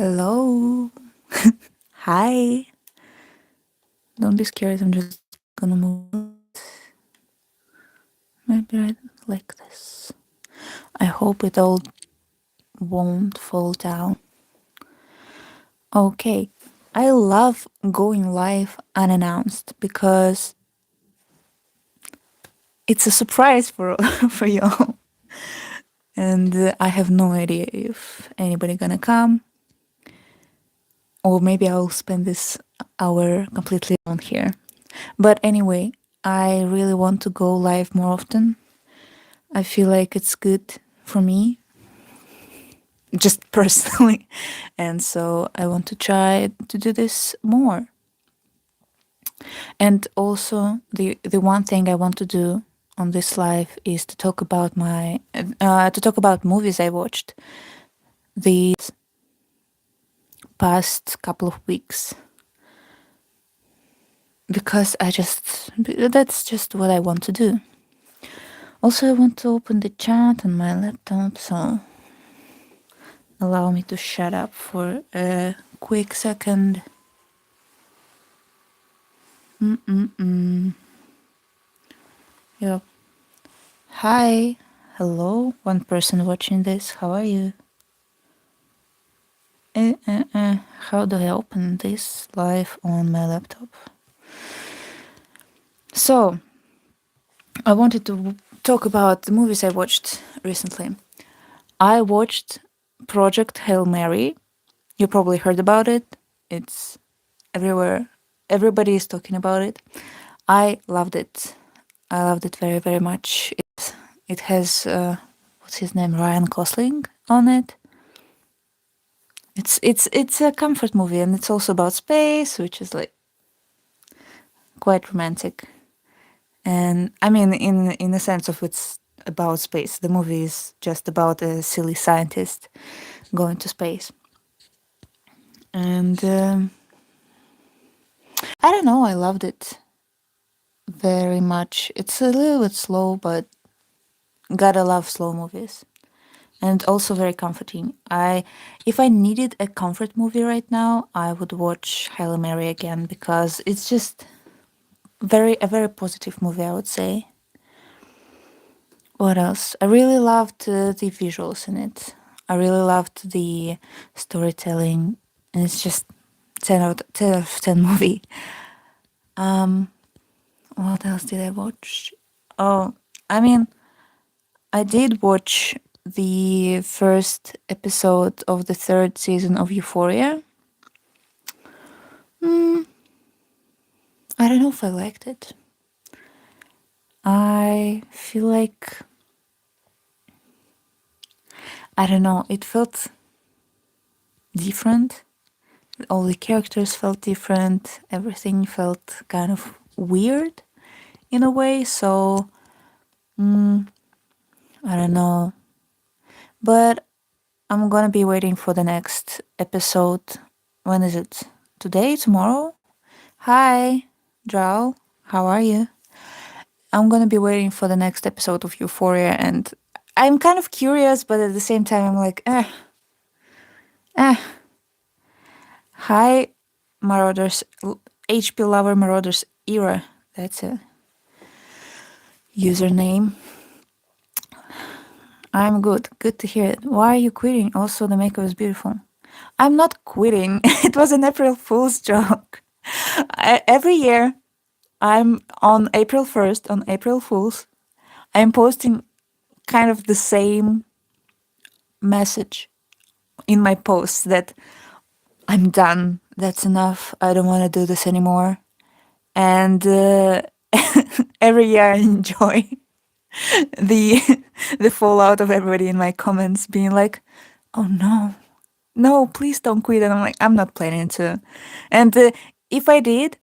Hello. Hi. Don't be scared. I'm just gonna move maybe right like this. I hope it all won't fall down. Okay. I love going live unannounced because it's a surprise for for you all. And I have no idea if anybody gonna come, or maybe I'll spend this hour completely on here. But anyway, I really want to go live more often. I feel like it's good for me, just personally. And so I want to try to do this more. And also, the one thing I want to do on this live is to talk about movies I watched the past couple of weeks, because that's just what I want to do. Also, I want to open the chat on my laptop, so allow me to shut up for a quick second. Yep. Hi. Hello. One person watching this. How are you? How do I open this live on my laptop? So, I wanted to talk about the movies I watched recently. I watched Project Hail Mary. You probably heard about it. It's everywhere. Everybody is talking about it. I loved it. I loved it very, very much. It has what's his name, Ryan Gosling on it. It's a comfort movie, and it's also about space, which is like quite romantic. And I mean, in the sense of it's about space. The movie is just about a silly scientist going to space. And I don't know, I loved it very much. It's a little bit slow, but gotta love slow movies. And also very comforting. If I needed a comfort movie right now, I would watch Hail Mary again, because it's just a very positive movie, I would say. What else? I really loved the visuals in it. I really loved the storytelling, and it's just 10 out of 10 movie. What else did I watch? Oh, I mean, I did watch the first episode of the third season of Euphoria. I don't know if I liked it. I feel like, I don't know, it felt different. All the characters felt different. Everything felt kind of weird in a way. So, I don't know. But I'm gonna be waiting for the next episode. When is it? Today? Tomorrow? Hi, Drow. How are you? I'm gonna be waiting for the next episode of Euphoria, and I'm kind of curious, but at the same time, I'm like, eh. Hi, Marauders, HP Lover Marauders Era. That's a username. I'm good. Good to hear it. Why are you quitting? Also, the makeup is beautiful. I'm not quitting. It was an April Fool's joke. Every year, I'm on April 1st, on April Fool's, I'm posting kind of the same message in my posts that I'm done. That's enough. I don't want to do this anymore. And every year I enjoy the the fallout of everybody in my comments being like, "Oh no, please don't quit." And I'm like, I'm not planning to. And if I did,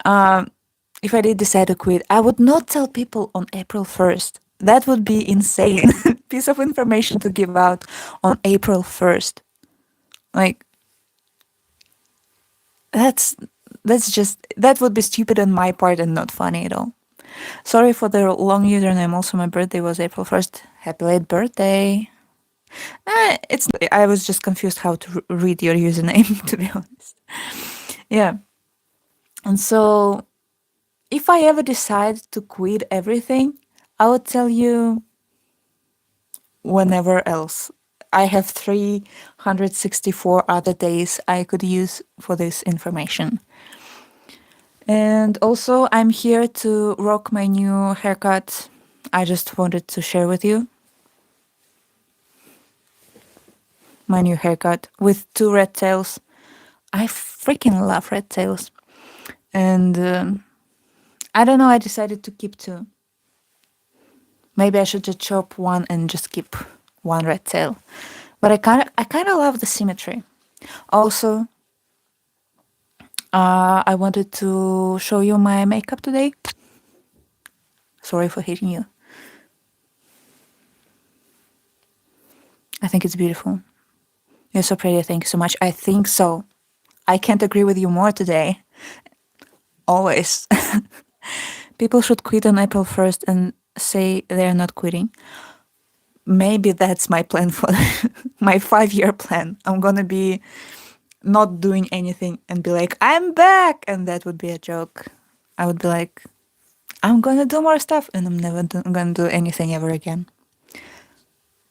if I did decide to quit, I would not tell people on April 1st. That would be insane piece of information to give out on April 1st. Like, that would be stupid on my part and not funny at all. Sorry for the long username. Also, my birthday was April 1st. Happy late birthday. It's. I was just confused how to read your username, to be honest. Yeah. And so, if I ever decide to quit everything, I would tell you whenever else. I have 364 other days I could use for this information. And also, I'm here to rock my new haircut. I just wanted to share with you my new haircut with two red tails. I freaking love red tails. And I don't know, I decided to keep two. Maybe I should just chop one and just keep one red tail. But I kind of love the symmetry. Also, I wanted to show you my makeup today. Sorry for hitting you. I think it's beautiful. You're so pretty. Thank you so much. I think so. I can't agree with you more today. Always. People should quit on April 1st and say they're not quitting. Maybe that's my plan for my 5-year plan. I'm gonna be not doing anything and be like, I'm back! And that would be a joke. I would be like, I'm gonna do more stuff and I'm never gonna do anything ever again.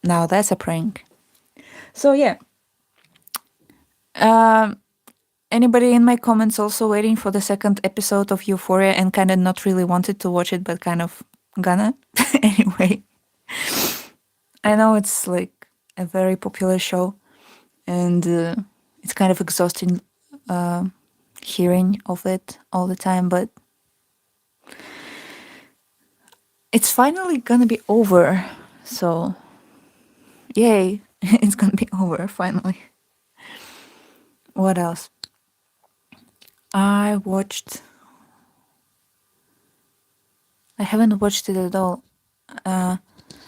Now that's a prank. So yeah. Anybody in my comments also waiting for the second episode of Euphoria and kind of not really wanted to watch it, but kind of gonna? Anyway, I know it's like a very popular show and it's kind of exhausting hearing of it all the time, but it's finally gonna be over. So, yay, it's gonna be over finally. What else? I haven't watched it at all. I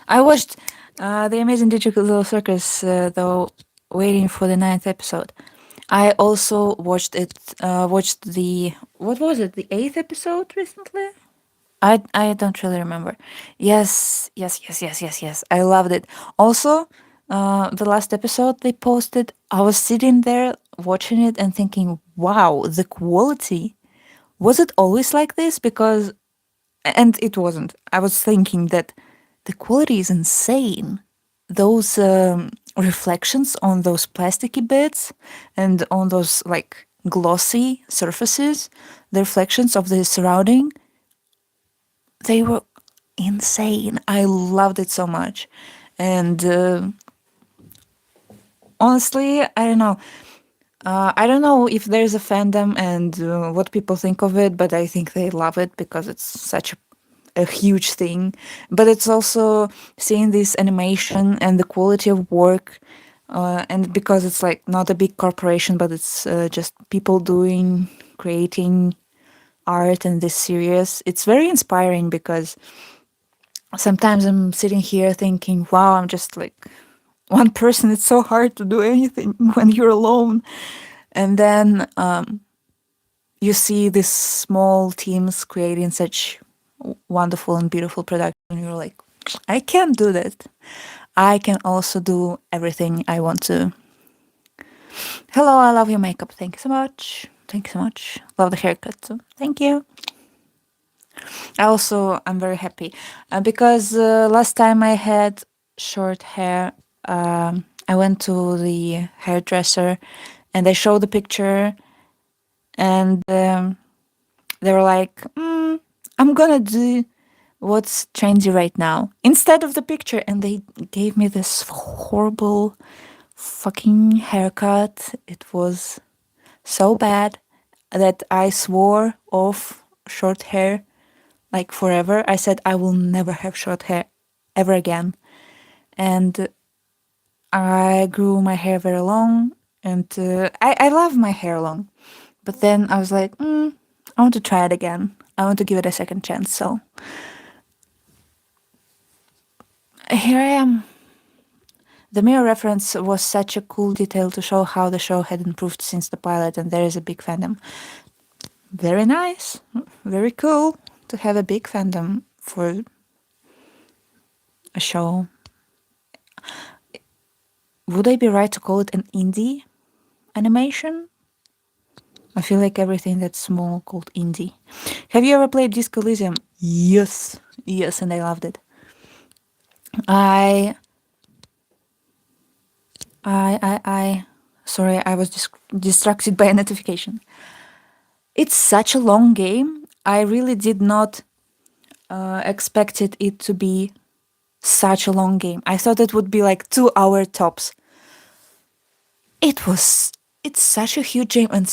watched The Amazing Digital Circus, though, waiting for the 9th episode. I also watched what was it, the 8th episode recently? I don't really remember. Yes. I loved it. Also, the last episode they posted, I was sitting there watching it and thinking, wow, the quality. Was it always like this? And it wasn't. I was thinking that the quality is insane. Those reflections on those plasticky bits and on those like glossy surfaces, the reflections of the surrounding, they were insane. I loved it so much. And honestly, I don't know. I don't know if there's a fandom and what people think of it, but I think they love it because it's such a huge thing. But it's also seeing this animation and the quality of work, and because it's like not a big corporation, but it's just people creating art and this series. It's very inspiring because sometimes I'm sitting here thinking, wow, I'm just like one person. It's so hard to do anything when you're alone. And then you see these small teams creating such wonderful and beautiful production. And you're like, I can't do that. I can also do everything I want to. Hello, I love your makeup. Thank you so much. Thank you so much. Love the haircut too. Thank you. I'm very happy because last time I had short hair, I went to the hairdresser and I showed the picture, and they were like, I'm gonna do what's trendy right now instead of the picture. And they gave me this horrible fucking haircut. It was so bad that I swore off short hair like forever. I said I will never have short hair ever again. And I grew my hair very long, and I love my hair long. But then I was like, I want to try it again. I want to give it a second chance. So here I am. The mirror reference was such a cool detail to show how the show had improved since the pilot, and there is a big fandom. Very nice. Very cool to have a big fandom for a show. would I be right to call it an indie animation? I feel like everything that's small called indie. Have you ever played Disco Elysium? Yes. Yes, and I loved it. I I sorry, I was distracted by a notification. It's such a long game. I really did not expected it to be such a long game. I thought it would be like 2 hour tops. It was. It's such a huge game and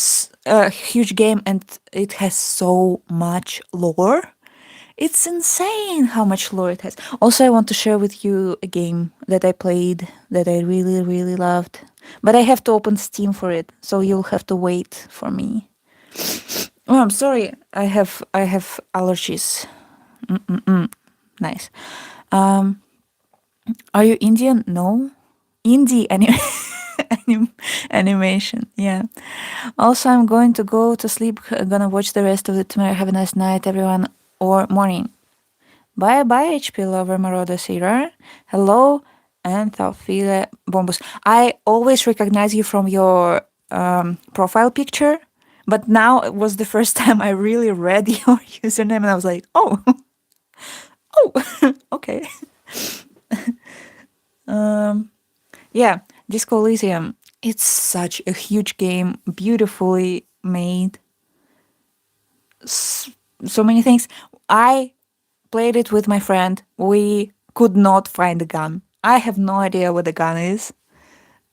huge game, and it has so much lore. It's insane how much lore it has. Also, I want to share with you a game that I played that I really, really loved. But I have to open Steam for it, so you'll have to wait for me. Oh, I'm sorry. I have allergies. Nice. Are you Indian? No. Indie animation. Yeah. Also, I'm going to go to sleep. Gonna watch the rest of it tomorrow. Have a nice night, everyone, or morning. Bye bye, HP lover Marauder Seer. Hello, and Thaufile Bombus. I always recognize you from your profile picture, but now it was the first time I really read your username, and I was like, oh, oh, okay. Yeah, Disco Elysium. It's such a huge game, beautifully made. So many things. I played it with my friend. We could not find the gun. I have no idea what the gun is.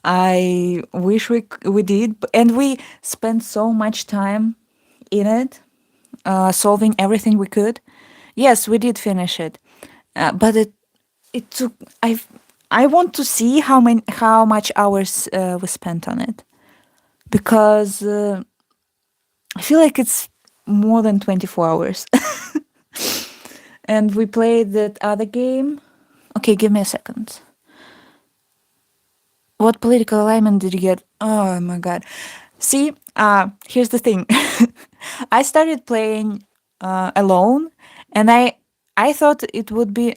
I wish we did, and we spent so much time in it, solving everything we could. Yes, we did finish it, but it took. I want to see how much hours we spent on it, because I feel like it's more than 24 hours. And we played that other game. Okay, give me a second. What political alignment did you get? Oh my god. See, here's the thing. I started playing alone, and I thought it would be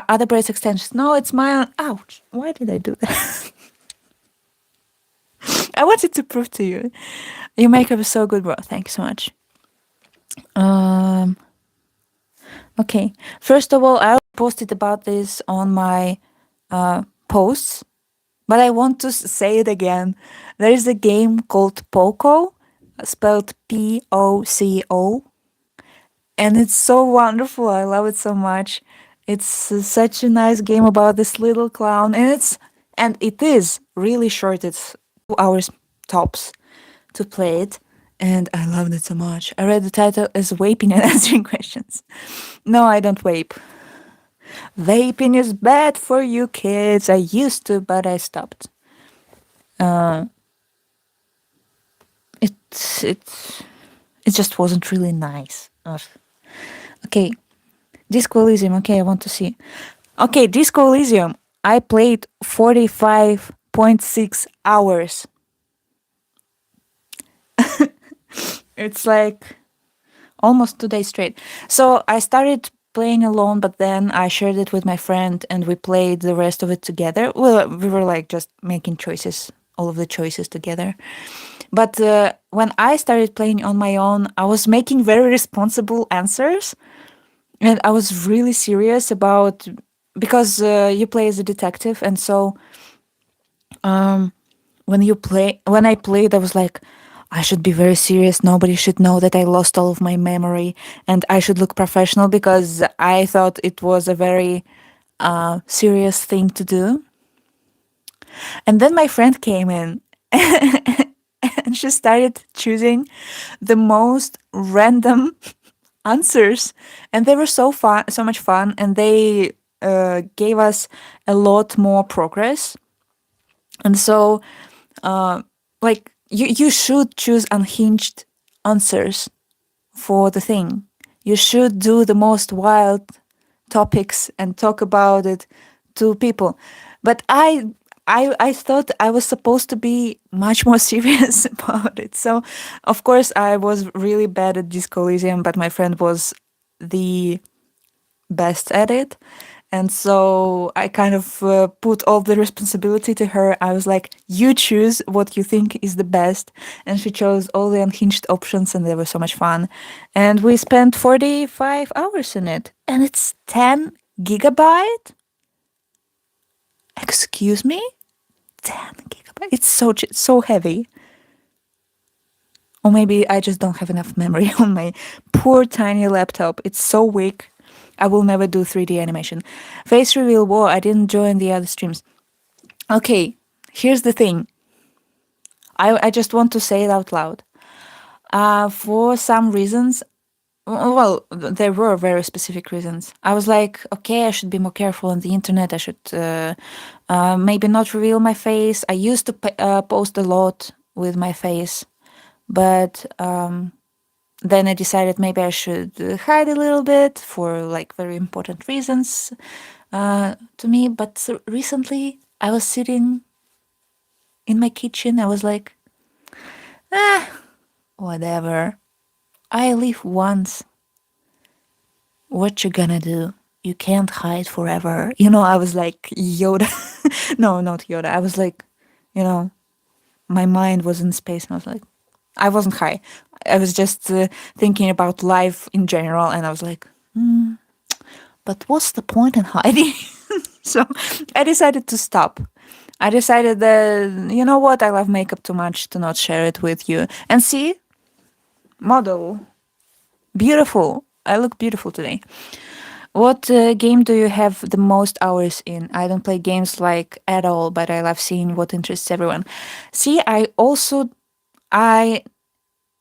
other press extensions. No, it's my own. Ouch! Why did I do that? I wanted to prove to you. Your makeup is so good, bro. Thank you so much. Okay. First of all, I posted about this on my posts, but I want to say it again. There is a game called Poco, spelled Poco, and it's so wonderful. I love it so much. It's such a nice game about this little clown, and it is really short. It's 2 hours tops to play it, and I loved it so much. I read the title as vaping and answering questions. No, I don't vape. Vaping is bad for you kids. I used to, but I stopped. It it just wasn't really nice. Ugh. Okay, Disco Elysium. Okay, I want to see. Okay, Disco Elysium. I played 45.6 hours. It's like almost 2 days straight. So I started playing alone, but then I shared it with my friend and we played the rest of it together. Well, we were like just making choices, all of the choices together. But when I started playing on my own, I was making very responsible answers. And I was really serious about, because you play as a detective. And so when I played, I was like, I should be very serious. Nobody should know that I lost all of my memory, and I should look professional because I thought it was a very serious thing to do. And then my friend came in, and she started choosing the most random answers, and they were so fun, so much fun, and they gave us a lot more progress. And so, like, you should choose unhinged answers for the thing. You should do the most wild topics and talk about it to people. But I thought I was supposed to be much more serious about it. So of course I was really bad at Disco Elysium, but my friend was the best at it. And so I kind of put all the responsibility to her. I was like, you choose what you think is the best. And she chose all the unhinged options, and they were so much fun. And we spent 45 hours in it. And it's 10 gigabyte? Excuse me? 10 gigabyte? It's so heavy. Or maybe I just don't have enough memory on my poor tiny laptop. It's so weak. I will never do 3D animation. Face reveal war. I didn't join the other streams. Okay, here's the thing. I just want to say it out loud. For some reasons, well, there were very specific reasons. I was like, okay, I should be more careful on the internet. I should maybe not reveal my face. I used to post a lot with my face, but then I decided maybe I should hide a little bit for like very important reasons to me. But recently, I was sitting in my kitchen. I was like, whatever. I live once. What you gonna do? You can't hide forever. I was like Yoda. No, not Yoda. I was like, you know, my mind was in space, and I was like, I wasn't high. I was just thinking about life in general, and I was like, but what's the point in hiding? So I decided to stop. I decided that, you know what, I love makeup too much to not share it with you. And see, model, beautiful. I look beautiful today. What game do you have the most hours in? I don't play games like at all, but I love seeing what interests everyone. See, I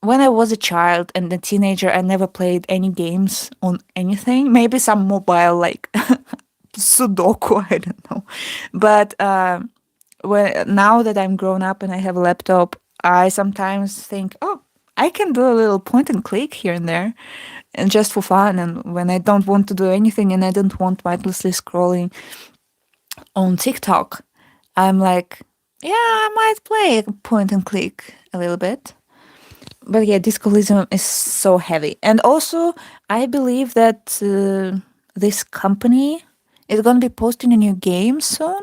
when I was a child and a teenager, I never played any games on anything. Maybe some mobile like Sudoku, I don't know. But now that I'm grown up and I have a laptop, I sometimes think, oh, I can do a little point and click here and there, and just for fun. And when I don't want to do anything and I don't want mindlessly scrolling on TikTok, I'm like, yeah, I might play point and click a little bit. But yeah, discolism is so heavy. And also, I believe that this company is going to be posting a new game soon.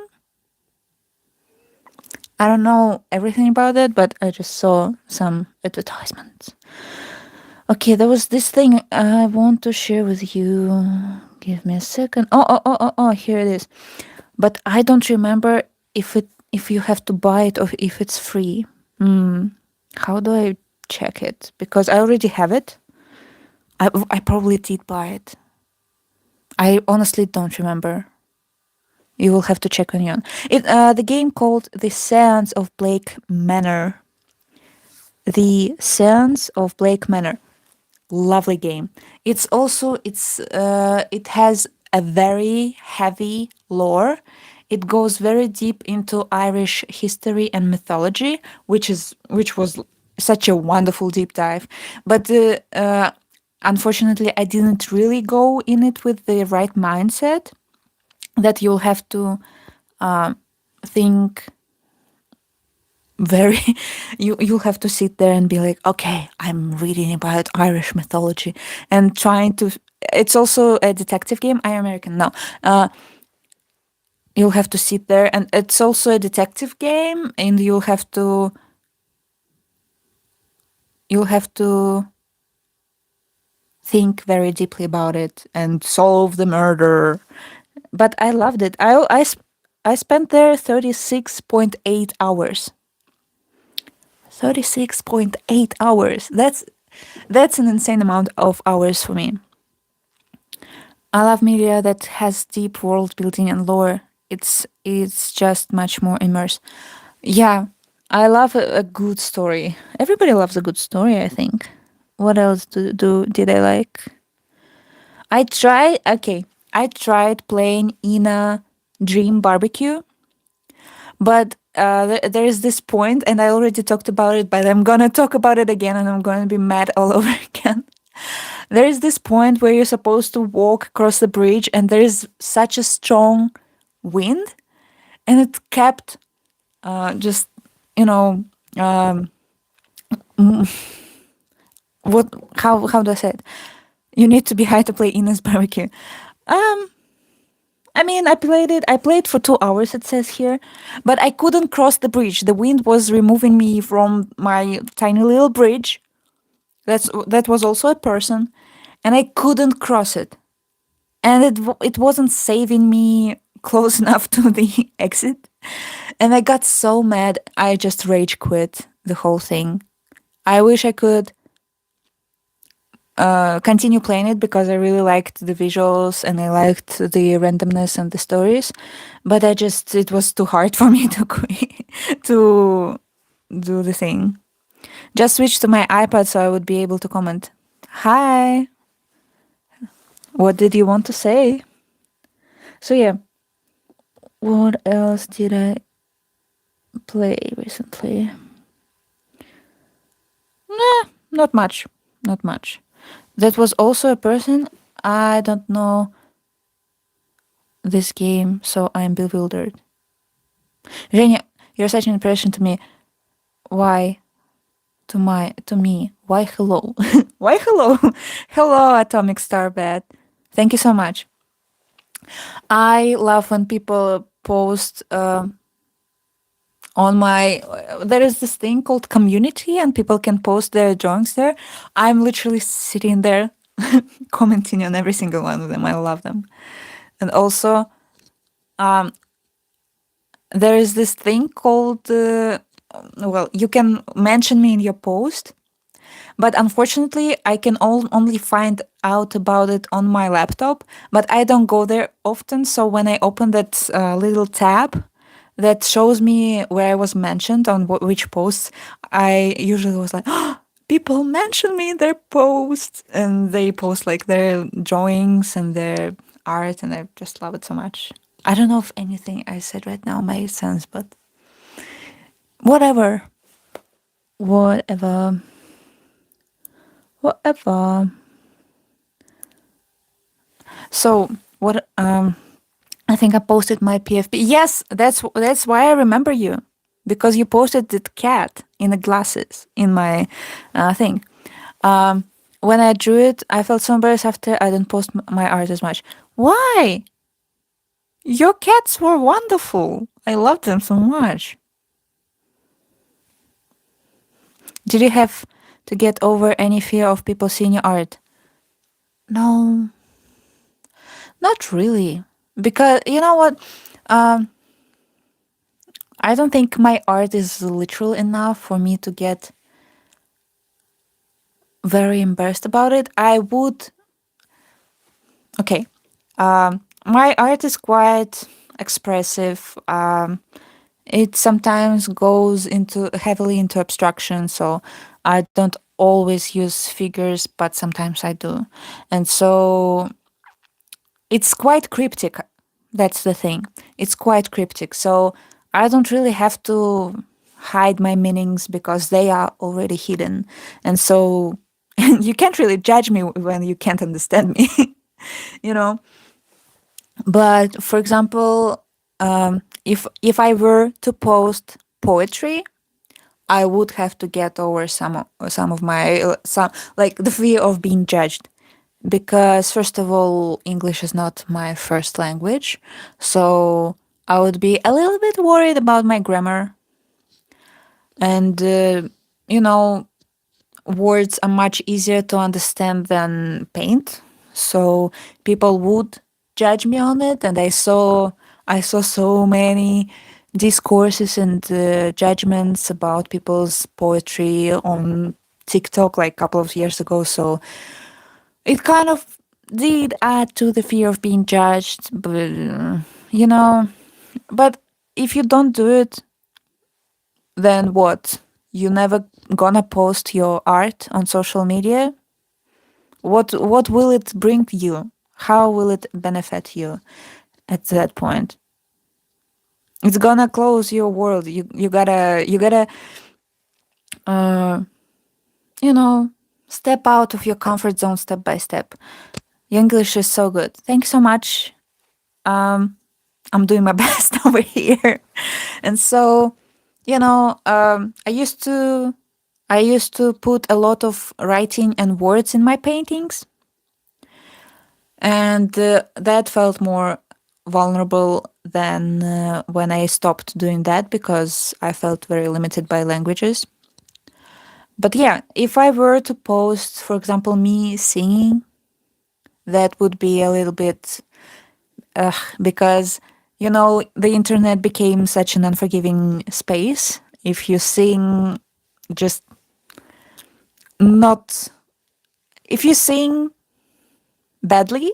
I don't know everything about it, but I just saw some advertisements. Okay, there was this thing I want to share with you. Give me a second. Oh, here it is. But I don't remember if you have to buy it or if it's free. How do I check it? Because I already have it. I probably did buy it. I honestly don't remember. You will have to check on your own. The game called The Sands of Blake Manor. The Sands of Blake Manor. Lovely game. It has a very heavy lore. It goes very deep into Irish history and mythology, which was such a wonderful deep dive. But unfortunately, I didn't really go in it with the right mindset. That you'll have to think very you'll have to sit there and be like, okay, I'm reading about Irish mythology and trying to. It's also a detective game. I'm American. No, you'll have to sit there, and it's also a detective game, and you'll have to think very deeply about it and solve the murder. But I loved it. I spent there 36.8 hours. 36.8 hours. That's an insane amount of hours for me. I love media that has deep world building and lore. It's just much more immersive. Yeah, I love a good story. Everybody loves a good story, I think. What else did I like? I tried playing in a Dream Barbecue, but there is this point, and I already talked about it, but I'm gonna talk about it again, and I'm gonna be mad all over again. There is this point where you're supposed to walk across the bridge, and there is such a strong wind, and it kept just, you know, what? How do I say it? You need to be high to play Ina's Barbecue. I mean, I played it. I played for 2 hours. It says here, but I couldn't cross the bridge. The wind was removing me from my tiny little bridge. That was also a person, and I couldn't cross it. And it wasn't saving me close enough to the exit. And I got so mad. I just rage quit the whole thing. I wish I could continue playing it because I really liked the visuals and I liked the randomness and the stories, but it was too hard for me to to do the thing. Just switch to my iPad so I would be able to comment. Hi, what did you want to say? So yeah, what else did I play recently? Nah, not much. Not much. That was also a person. I don't know this game, so I'm bewildered. Zhenya, you're such an impression to me. Why? To me. Why hello? Why hello? Hello, Atomic Star Bat. Thank you so much. I love when people post on my. There is this thing called community, and people can post their drawings there. I'm literally sitting there commenting on every single one of them. I love them. And also, there is this thing called well, you can mention me in your post, but unfortunately I can only find out about it on my laptop, but I don't go there often. So when I open that little tab that shows me where I was mentioned on which posts, I usually was like, oh, people mention me in their posts, and they post like their drawings and their art, and I just love it so much. I don't know if anything I said right now made sense, but whatever. Whatever. Whatever. So what I think I posted my PFP. Yes, that's why I remember you. Because you posted the cat in the glasses in my thing. When I drew it, I felt so embarrassed after I didn't post my art as much. Why? Your cats were wonderful. I loved them so much. Did you have to get over any fear of people seeing your art? No, not really. Because you know what? Um, I don't think my art is literal enough for me to get very embarrassed about it. I would. Okay. My art is quite expressive. It sometimes goes into heavily into abstraction, so I don't always use figures, but sometimes I do. And so it's quite cryptic. That's the thing. It's quite cryptic. So I don't really have to hide my meanings because they are already hidden. And so you can't really judge me when you can't understand me, you know? But for example, if I were to post poetry, I would have to get over some of my some like the fear of being judged, because first of all, English is not my first language, so I would be a little bit worried about my grammar, and you know, words are much easier to understand than paint, so people would judge me on it. And I saw so many discourses and judgments about people's poetry on TikTok like a couple of years ago, so it kind of did add to the fear of being judged. But you know, but if you don't do it, then what? You never gonna post your art on social media? What will it bring you? How will it benefit you at that point? It's gonna close your world. You gotta uh you know, step out of your comfort zone step by step. Your English is so good. Thank you so much. I'm doing my best over here. And so, I used to put a lot of writing and words in my paintings, and that felt more vulnerable than when I stopped doing that because I felt very limited by languages. But yeah, if I were to post, for example, me singing, that would be a little bit because the internet became such an unforgiving space. If you sing just not if you sing badly,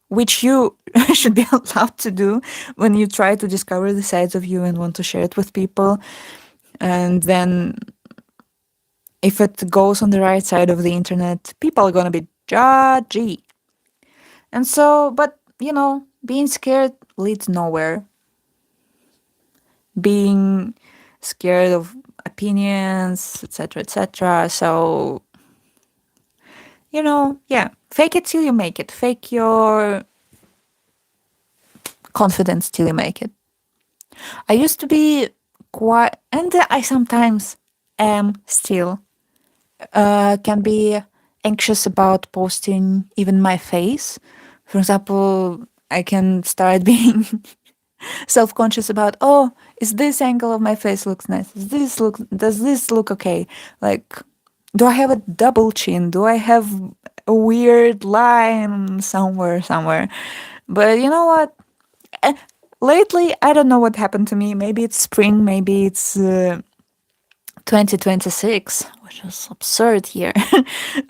which you should be allowed to do when you try to discover the sides of you and want to share it with people, and then if it goes on the right side of the internet, people are going to be judgy. And so, but being scared leads nowhere. Being scared of opinions, etc., etc. So, yeah, fake it till you make it. Fake your confidence till you make it. I used to be quite, and I sometimes am still, can be anxious about posting even my face. For example, I can start being self-conscious about, oh, is this angle of my face looks nice? Does this look okay? Like, do I have a double chin? Do I have a weird line somewhere? But you know what? Eh, Lately, I don't know what happened to me. Maybe it's spring, maybe it's 2026, which is absurd here.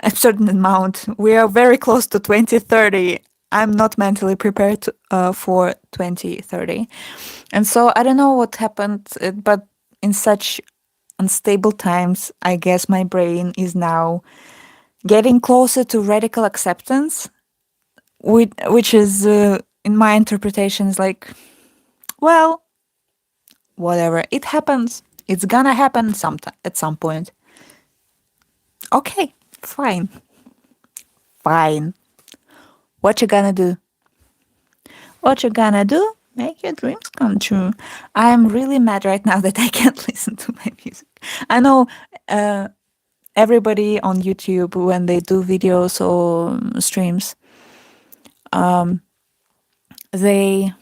Absurd amount. We are very close to 2030. I'm not mentally prepared for 2030. And so I don't know what happened, but in such unstable times, I guess my brain is now getting closer to radical acceptance, which is, in my interpretation, is like, well, whatever. It happens. It's gonna happen sometime at some point. Okay, fine. Fine. What you gonna do? What you gonna do? Make your dreams come true. I'm really mad right now that I can't listen to my music. I know everybody on YouTube, when they do videos or streams, they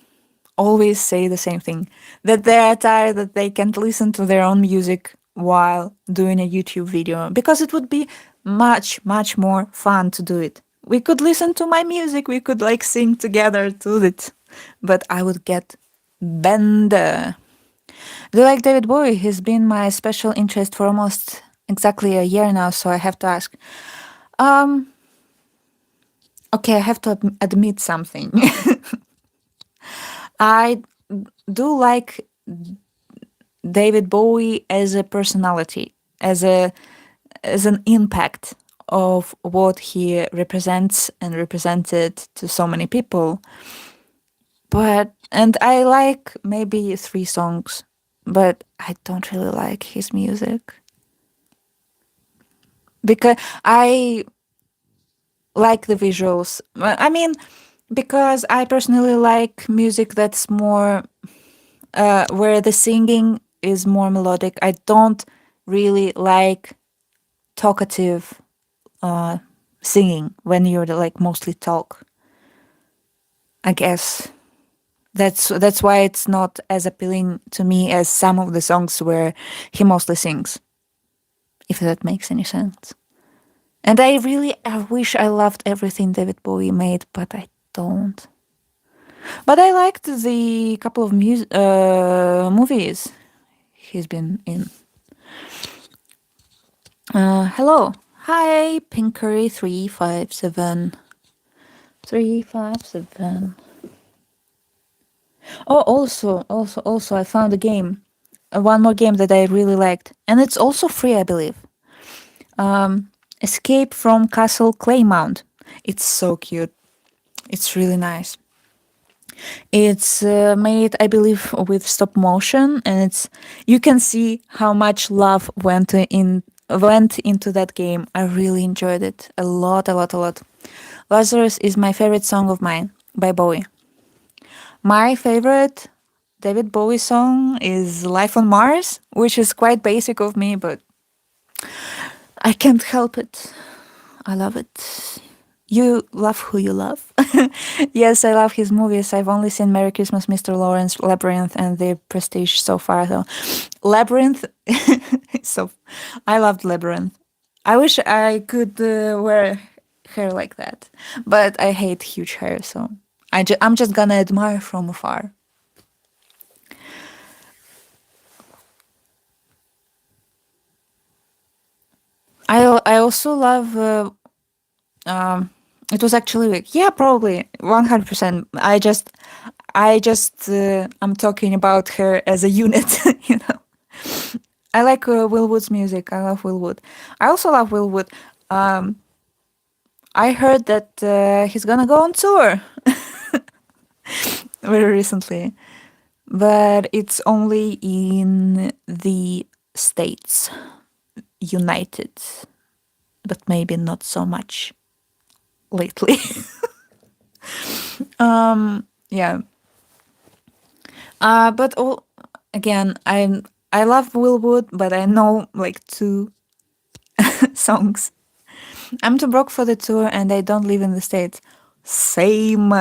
always say the same thing, that they are tired that they can't listen to their own music while doing a YouTube video, because it would be much more fun to do it. We could listen to my music, we could like sing together to it, but I would get banned. Do you like David Bowie? He's been my special interest for almost exactly a year now, so I have to ask. Okay, I have to admit something. I do like David Bowie as a personality, as an impact of what he represents and represented to so many people. And I like maybe 3 songs, but I don't really like his music. Because I like the visuals. I mean, because I personally like music that's more where the singing is more melodic. I don't really like talkative singing when you're like mostly talk. I guess that's why it's not as appealing to me as some of the songs where he mostly sings, if that makes any sense. And I wish I loved everything David Bowie made, but I don't. But I liked the couple of movies he's been in. Hello. Hi, Pinkery357. 357. Oh, also, I found a game. One more game that I really liked. And it's also free, I believe. Escape from Castle Claymount. It's so cute. It's really nice. It's made, I believe, with stop motion, and you can see how much love went into that game. I really enjoyed it a lot. Lazarus is my favorite song of mine by Bowie. My favorite David Bowie song is Life on Mars, which is quite basic of me, but I can't help it. I love it. You love who you love. Yes, I love his movies. I've only seen Merry Christmas, Mr. Lawrence, Labyrinth, and The Prestige so far, though. Labyrinth, so I loved Labyrinth. I wish I could wear hair like that, but I hate huge hair, so I'm just gonna admire from afar. I also love. Um, it was actually like, yeah, probably 100%. I'm talking about her as a unit, you know. I like Will Wood's music. I love Will Wood. I also love Will Wood. Um, I heard that he's gonna go on tour very recently, but it's only in the States, United, but maybe not so much lately. Yeah. But again, I love Will Wood, but I know like two songs. I'm too broke for the tour, and I don't live in the States. Same.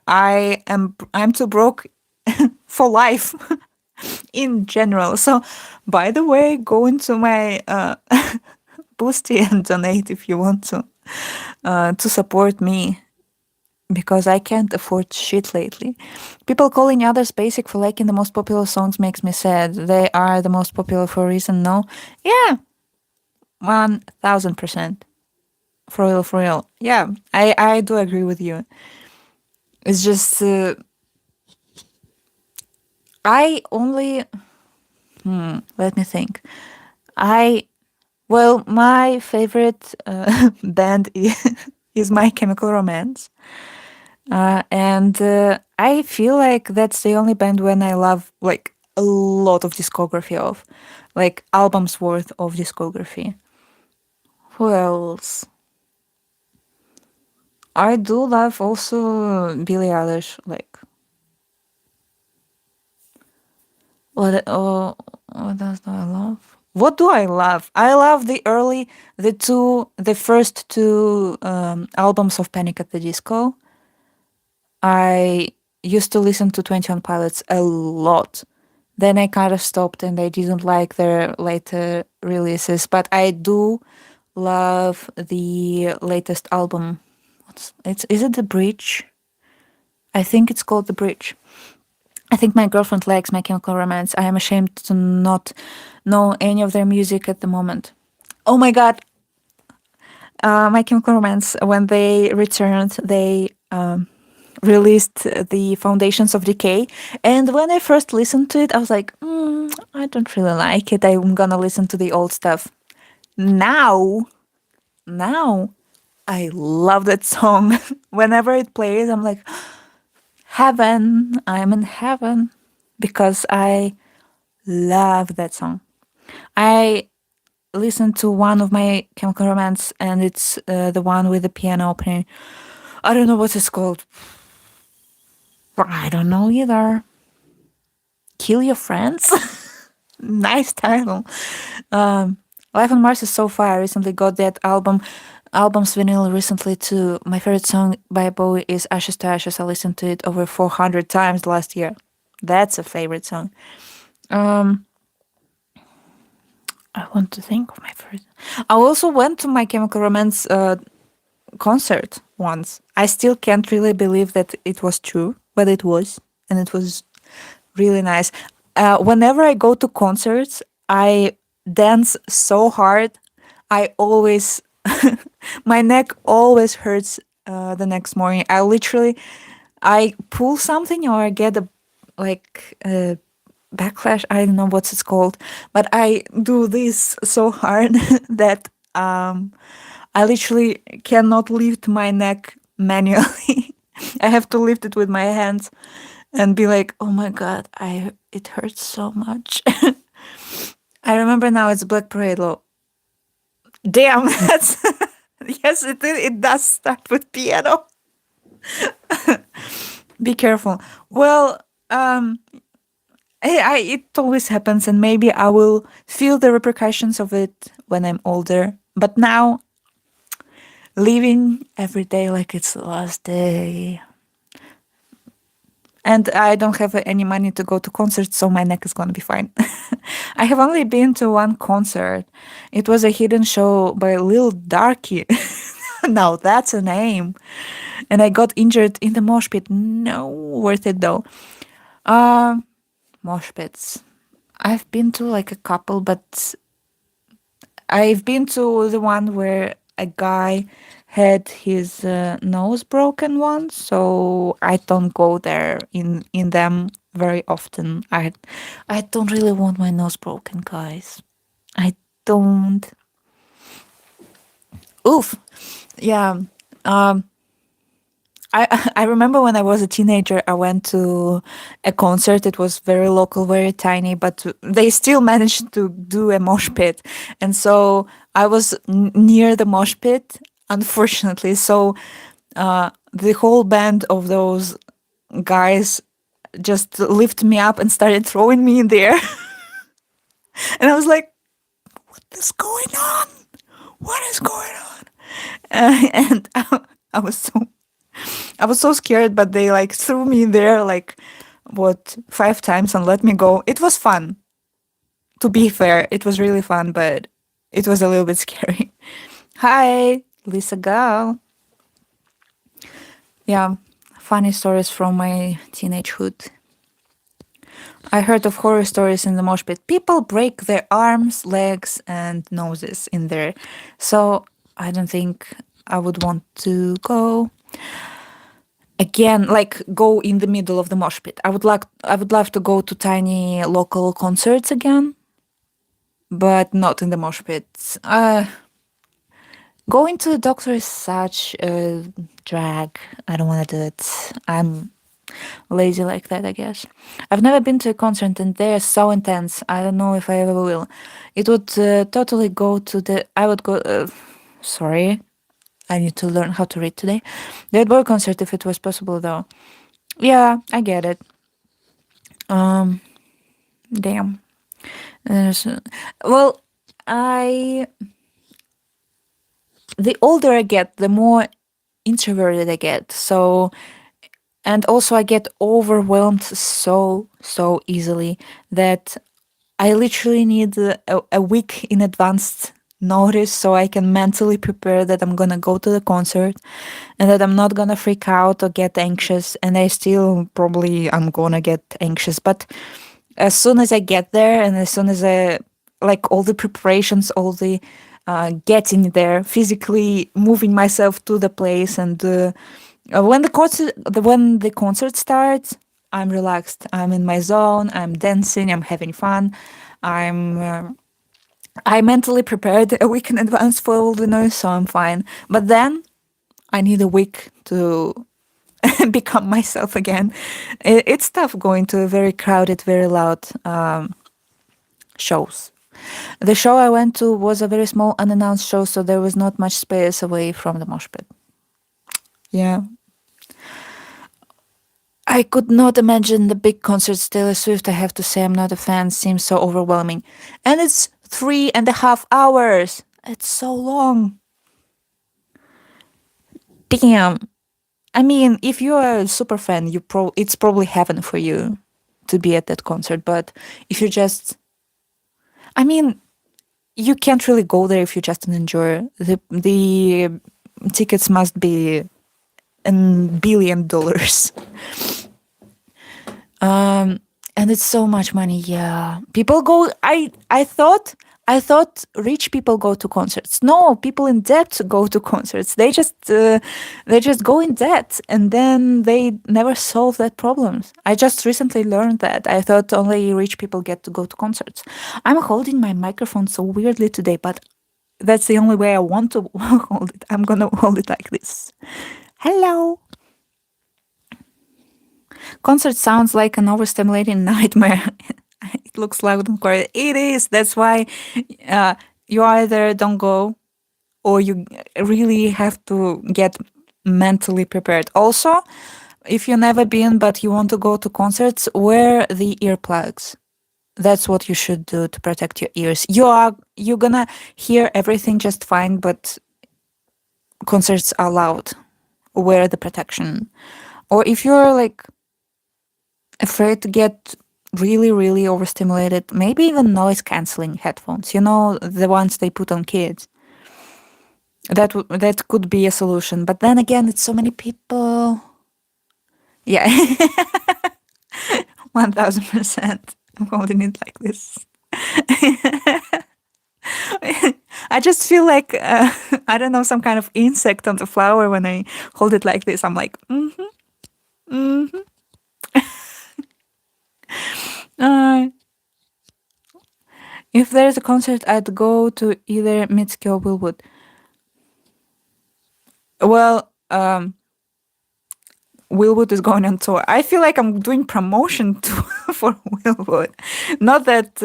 I'm too broke for life in general. So, by the way, go into my Boosty and donate if you want to support me, because I can't afford shit lately. People calling others basic for liking the most popular songs makes me sad. They are the most popular for a reason, no? Yeah, 1000%. For real, for real. Yeah, I do agree with you. It's just, I only, let me think. I, well, my favorite band is My Chemical Romance. And I feel like that's the only band when I love like a lot of discography of, like albums worth of discography. Who else? I do love also Billie Eilish. Like what else do I love? What do I love? I love the first two albums of Panic at the Disco. I used to listen to 21 Pilots a lot. Then I kind of stopped and I didn't like their later releases, but I do love the latest album. Is it The Bridge? I think it's called The Bridge. I think my girlfriend likes My Chemical Romance. I am ashamed to not know any of their music at the moment. Oh my god, My Chemical Romance, when they returned, they released the Foundations of Decay. And when I first listened to it, I was like, I don't really like it. I'm gonna listen to the old stuff. Now, now, I love that song. Whenever it plays, I'm like, heaven, I'm in heaven. Because I love that song. I listened to one of My Chemical Romance, and it's the one with the piano opening. I don't know what it's called. I don't know either. Kill Your Friends? Nice title. Life on Mars is so far. I recently got that album's vinyl recently too. My favorite song by Bowie is Ashes to Ashes. I listened to it over 400 times last year. That's a favorite song. Um, I want to think of my favorite. I also went to My Chemical Romance concert once. I still can't really believe that it was true, but it was, and it was really nice. Whenever I go to concerts, I dance so hard. I always, my neck always hurts the next morning. I pull something or I get a backlash. I don't know what it's called, but I do this so hard that I literally cannot lift my neck manually. I have to lift it with my hands and be like, "Oh my god, I it hurts so much." I remember now it's Black Parade Law. Damn, that's yes, it does start with piano. Be careful. Well, it always happens, and maybe I will feel the repercussions of it when I'm older. But now living every day like it's the last day. And I don't have any money to go to concerts, so my neck is gonna be fine. I have only been to one concert. It was a hidden show by Lil Darky. Now that's a name. And I got injured in the mosh pit. No, worth it though. Uh, Mosh pits. I've been to like a couple, but I've been to the one where a guy had his nose broken once, so I don't go there in them very often. I don't really want my nose broken, guys. I don't. Oof. Yeah. Um. I I remember when I was a teenager, I went to a concert. It was very local, very tiny, but they still managed to do a mosh pit, and so I was near the mosh pit, unfortunately. So the whole band of those guys just lifted me up and started throwing me in the air, and I was like, "What is going on? What is going on?" And I was so I was so scared, but they like threw me there like what 5 times and let me go. It was fun. To be fair, it was really fun, but it was a little bit scary. Hi, Lisa Gal. Yeah, funny stories from my teenagehood. I heard of horror stories in the mosh pit. People break their arms, legs, and noses in there. So I don't think I would want to go again, like go in the middle of the mosh pit. I would love to go to tiny local concerts again, but not in the mosh pit. Going to the doctor is such a drag. I don't want to do it. I'm lazy like that, I guess. I've never been to a concert and they're so intense. I don't know if I ever will. It would totally go to the. I would go. Sorry, I need to learn how to read today. Dead boy concert if it was possible though. Yeah, I get it. Um, Damn. There's, well, I the older I get, the more introverted I get. So, and also I get overwhelmed so easily that I literally need a week in advance notice so I can mentally prepare that I'm gonna go to the concert and that I'm not gonna freak out or get anxious. And I still probably I'm gonna get anxious, but as soon as I get there and as soon as I like all the preparations, all the getting there, physically moving myself to the place, and when the concert starts, I'm relaxed. I'm in my zone. I'm dancing. I'm having fun. I'm I mentally prepared a week in advance for all the noise, so I'm fine. But then I need a week to become myself again. It's tough going to very crowded, very loud shows. The show I went to was a very small unannounced show, so there was not much space away from the mosh pit. Yeah. I could not imagine the big concerts Taylor Swift. I have to say, I'm not a fan. Seems so overwhelming. And it's 3.5 hours. It's so long. Damn. I mean, if you are a super fan, it's probably heaven for you to be at that concert. But if you just, I mean, you can't really go there if you just enjoy. The tickets must be $1 billion. And it's so much money. Yeah, people go. I thought rich people go to concerts. No, people in debt go to concerts. They just go in debt, and then they never solve that problems. I just recently learned that. I thought only rich people get to go to concerts. I'm holding my microphone so weirdly today, but that's the only way I want to hold it. I'm gonna hold it like this. Hello. Concert sounds like an overstimulating nightmare. It looks loud and quiet. It is. That's why you either don't go or you really have to get mentally prepared. Also, if you've never been but you want to go to concerts, wear the earplugs. That's what you should do to protect your ears. You're gonna hear everything just fine, but concerts are loud, wear the protection. Or if you're like afraid to get really, really overstimulated, maybe even noise canceling headphones. The ones they put on kids. That could be a solution. But then again, it's so many people. Yeah, 1000%. I'm holding it like this. I just feel like I don't know, some kind of insect on the flower when I hold it like this. I'm like, uh, if there's a concert, I'd go to either Mitski or Willwood. Well, Willwood is going on tour. I feel like I'm doing promotion for Willwood. Not that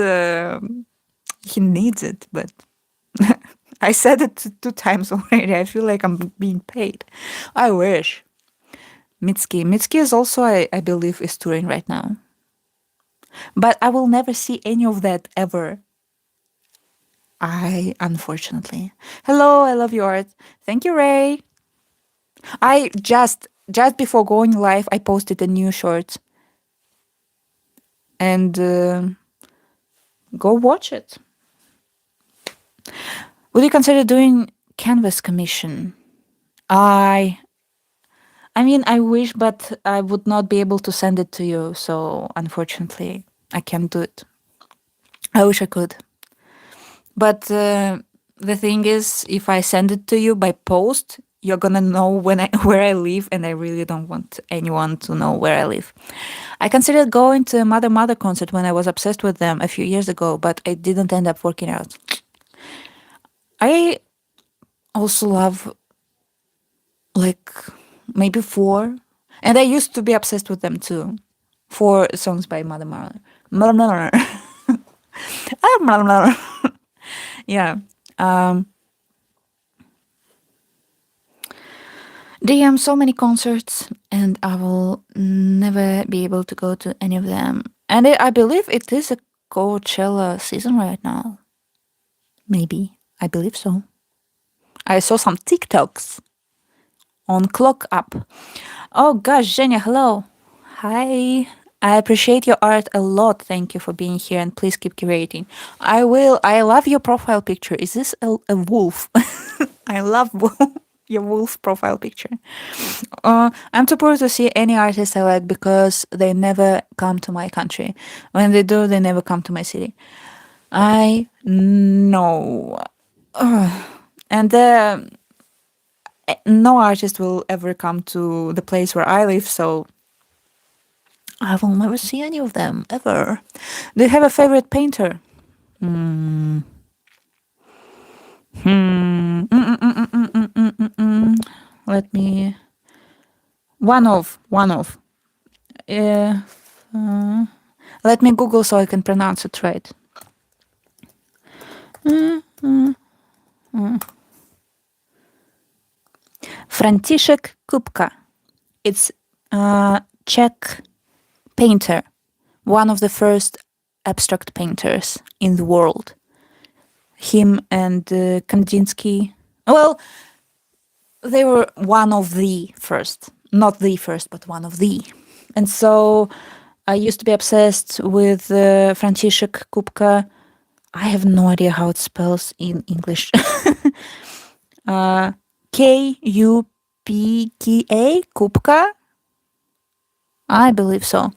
he needs it, but I said it 2 times already. I feel like I'm being paid. I wish. Mitski. Mitski is also, I believe, is touring right now. But I will never see any of that ever. Unfortunately. Hello, I love your art. Thank you, Ray. I just before going live, I posted a new short. And go watch it. Would you consider doing canvas commission? I mean, I wish, but I would not be able to send it to you. So unfortunately, I can't do it. I wish I could. But the thing is, if I send it to you by post, you're gonna know where I live, and I really don't want anyone to know where I live. I considered going to a Mother concert when I was obsessed with them a few years ago, but it didn't end up working out. I also love like maybe 4, and I used to be obsessed with them too. 4 songs by Mother Mother. Yeah. DM so many concerts, and I will never be able to go to any of them. And I believe it is a Coachella season right now. Maybe. I believe so. I saw some TikToks on Clock Up. Oh gosh, Zhenya, hello. Hi. I appreciate your art a lot. Thank you for being here, and please keep curating. I will. I love your profile picture. Is this a wolf? I love your wolf profile picture. I'm too poor to see any artist I like because they never come to my country. When they do, they never come to my city. I know. And no artist will ever come to the place where I live, so I will never see any of them, ever. Do you have a favorite painter? Let me... One of. Let me Google so I can pronounce it right. Franciszek Kupka. It's a Czech painter, one of the first abstract painters in the world. Him and Kandinsky. Well, they were one of the first. Not the first, but one of the. And so I used to be obsessed with Franciszek Kupka. I have no idea how it spells in English. Kupka? Kupka? I believe so.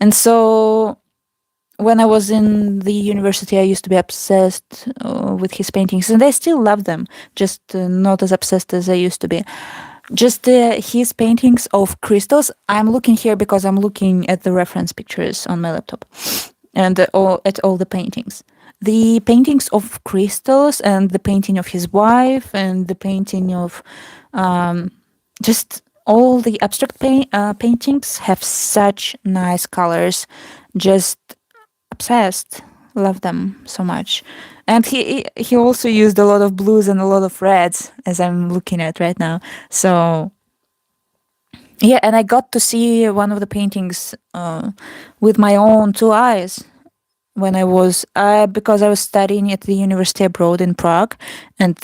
And so when I was in the university, I used to be obsessed with his paintings, and I still love them, just not as obsessed as I used to be. Just his paintings of crystals. I'm looking here because I'm looking at the reference pictures on my laptop, and at all the paintings. The paintings of crystals, and the painting of his wife, and the painting of just all the abstract paintings have such nice colors. Just obsessed. Love them so much. And he also used a lot of blues and a lot of reds, as I'm looking at right now. So yeah, and I got to see one of the paintings with my own 2 eyes when I was because I was studying at the university abroad in Prague, and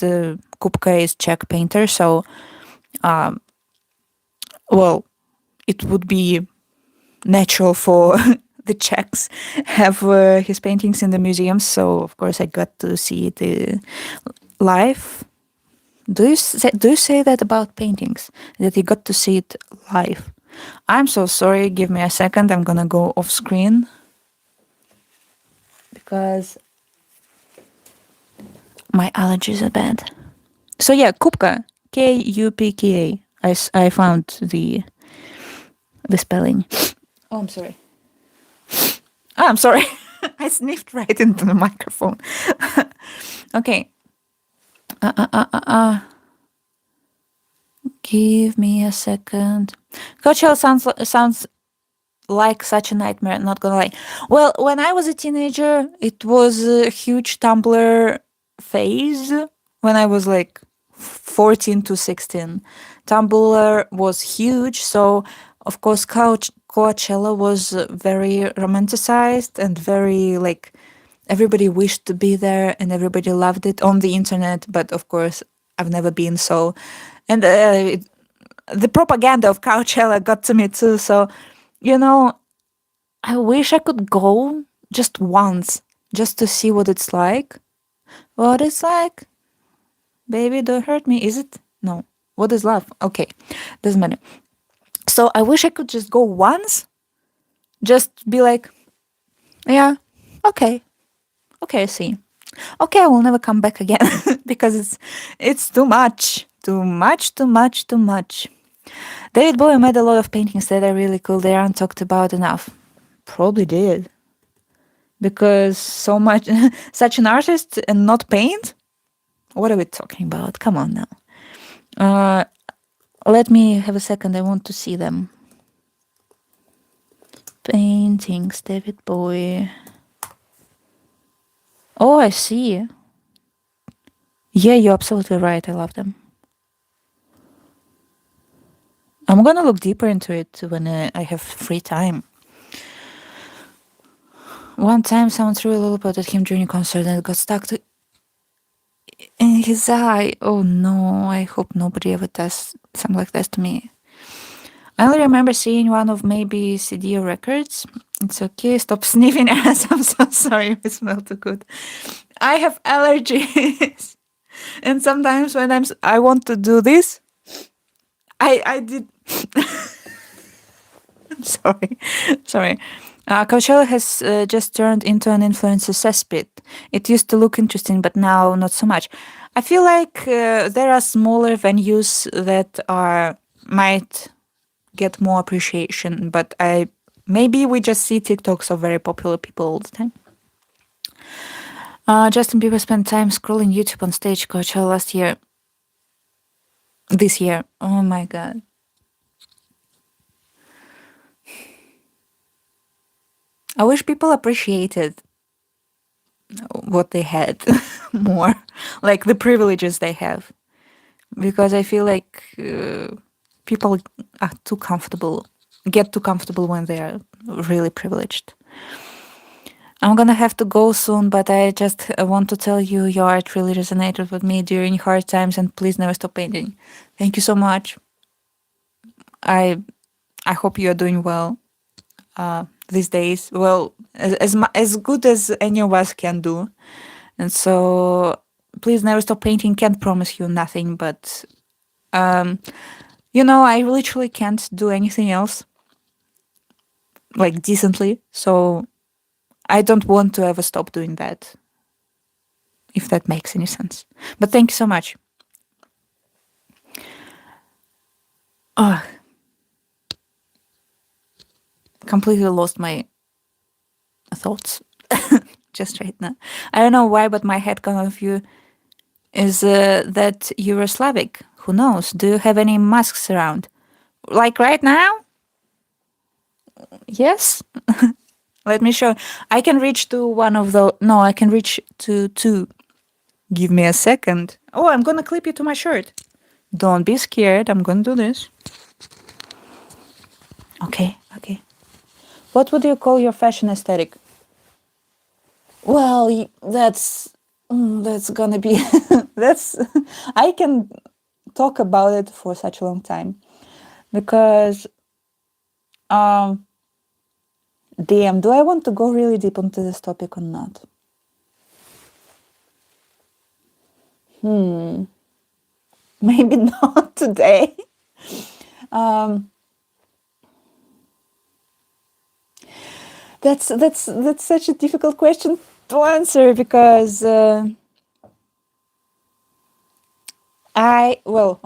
Kupka is Czech painter, so well, it would be natural for the Czechs have his paintings in the museums. So of course I got to see it live. Do you say that about paintings, that you got to see it live? I'm so sorry. Give me a second. I'm gonna go off screen because my allergies are bad. So yeah, Kupka, Kupka. I found the spelling. Oh, I'm sorry. Oh, I'm sorry. I sniffed right into the microphone. Okay. Give me a second. Coachella sounds like such a nightmare. Not gonna lie. Well, when I was a teenager, it was a huge Tumblr phase. When I was like 14 to 16, Tumblr was huge. So of course, Coachella was very romanticized and very like everybody wished to be there and everybody loved it on the internet. But of course, I've never been so. And the propaganda of Coachella got to me too. So, you know, I wish I could go just once, just to see what it's like. What it's like? Baby, don't hurt me. Is it? No. What is love? Okay, doesn't matter. So I wish I could just go once, just be like, yeah, okay, okay, I see. Okay, I will never come back again because it's too much, too much, too much, too much. David Bowie made a lot of paintings that are really cool. They aren't talked about enough. Probably did. Because so much, such an artist and not paint? What are we talking about? Come on now. Let me have a second. I want to see them. Paintings, David Bowie. Oh, I see. Yeah, you're absolutely right. I love them. I'm gonna look deeper into it when I have free time. One time, someone threw a lollipop at him during a concert and it got stuck in his eye. Oh no, I hope nobody ever does something like that to me. I only remember seeing one of maybe CD records. It's okay, stop sniffing ass. I'm so sorry, it smelled too good. I have allergies. And sometimes when I want to do this, I did. Sorry, sorry. Coachella has just turned into an influencer cesspit. It used to look interesting, but now not so much. I feel like there are smaller venues that might get more appreciation, but maybe we just see TikToks of very popular people all the time. Justin Bieber spent time scrolling YouTube on stage Coachella last year. This year. Oh my god. I wish people appreciated what they had more, like the privileges they have, because I feel like people are too comfortable, get too comfortable when they are really privileged. I'm gonna have to go soon, but I just want to tell you your art really resonated with me during hard times, and please never stop painting. Thank you so much. I hope you are doing well these days. Well, as good as any of us can do, and so please never stop painting. Can't promise you nothing, but I literally can't do anything else like decently. So I don't want to ever stop doing that, if that makes any sense. But thank you so much. Oh, completely lost my thoughts just right now. I don't know why, but my headcanon of you is that you're Slavic. Who knows? Do you have any masks around? Like right now? Yes? Let me show. I can reach to one of the. No, I can reach to two. Give me a second. Oh, I'm gonna clip you to my shirt. Don't be scared. I'm gonna do this. Okay, okay. What would you call your fashion aesthetic? Well, that's That's gonna be that's I can talk about it for such a long time because um damn, do I want to go really deep into this topic or not? Maybe not today. Um that's such a difficult question to answer because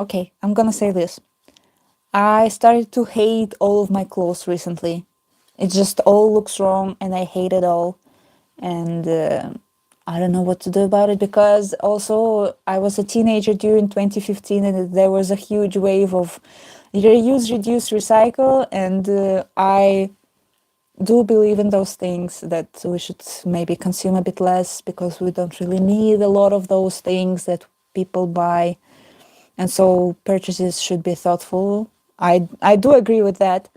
okay, I'm gonna say this. I started to hate all of my clothes recently. It just all looks wrong and I hate it all. And I don't know what to do about it because also I was a teenager during 2015 and there was a huge wave of reuse, reduce, recycle. And I do believe in those things that we should maybe consume a bit less because we don't really need a lot of those things that people buy. And so purchases should be thoughtful. I do agree with that.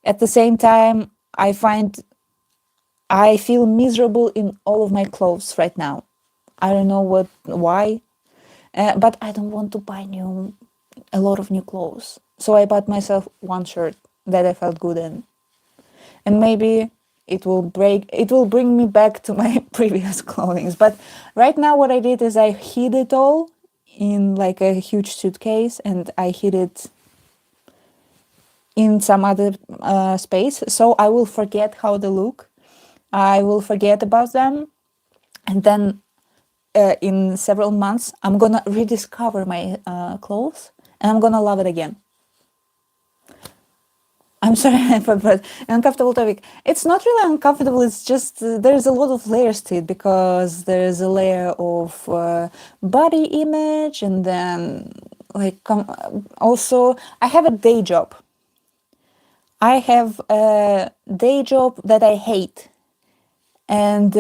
At the same time, I feel miserable in all of my clothes right now. I don't know why, but I don't want to buy a lot of new clothes. So I bought myself one shirt that I felt good in, and maybe it will bring me back to my previous clothing. But right now, what I did is I hid it all in like a huge suitcase, and I hid it in some other space. So I will forget how they look. I will forget about them, and then in several months, I'm gonna rediscover my clothes and I'm gonna love it again. I'm sorry for an uncomfortable topic. It's not really uncomfortable. It's just there's a lot of layers to it because there's a layer of body image, and then also I have a day job. I have a day job that I hate, and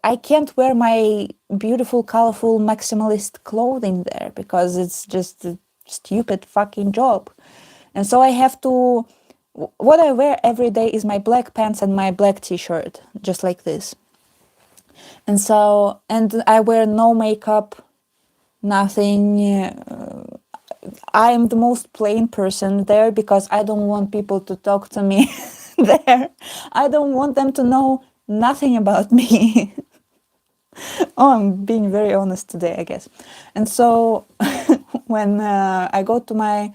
I can't wear my beautiful, colorful, maximalist clothing there because it's just a stupid fucking job. And so I have to. What I wear every day is my black pants and my black t-shirt, just like this. And so, and I wear no makeup, nothing. I am the most plain person there because I don't want people to talk to me there. I don't want them to know nothing about me. Oh, I'm being very honest today, I guess. And so when I go to my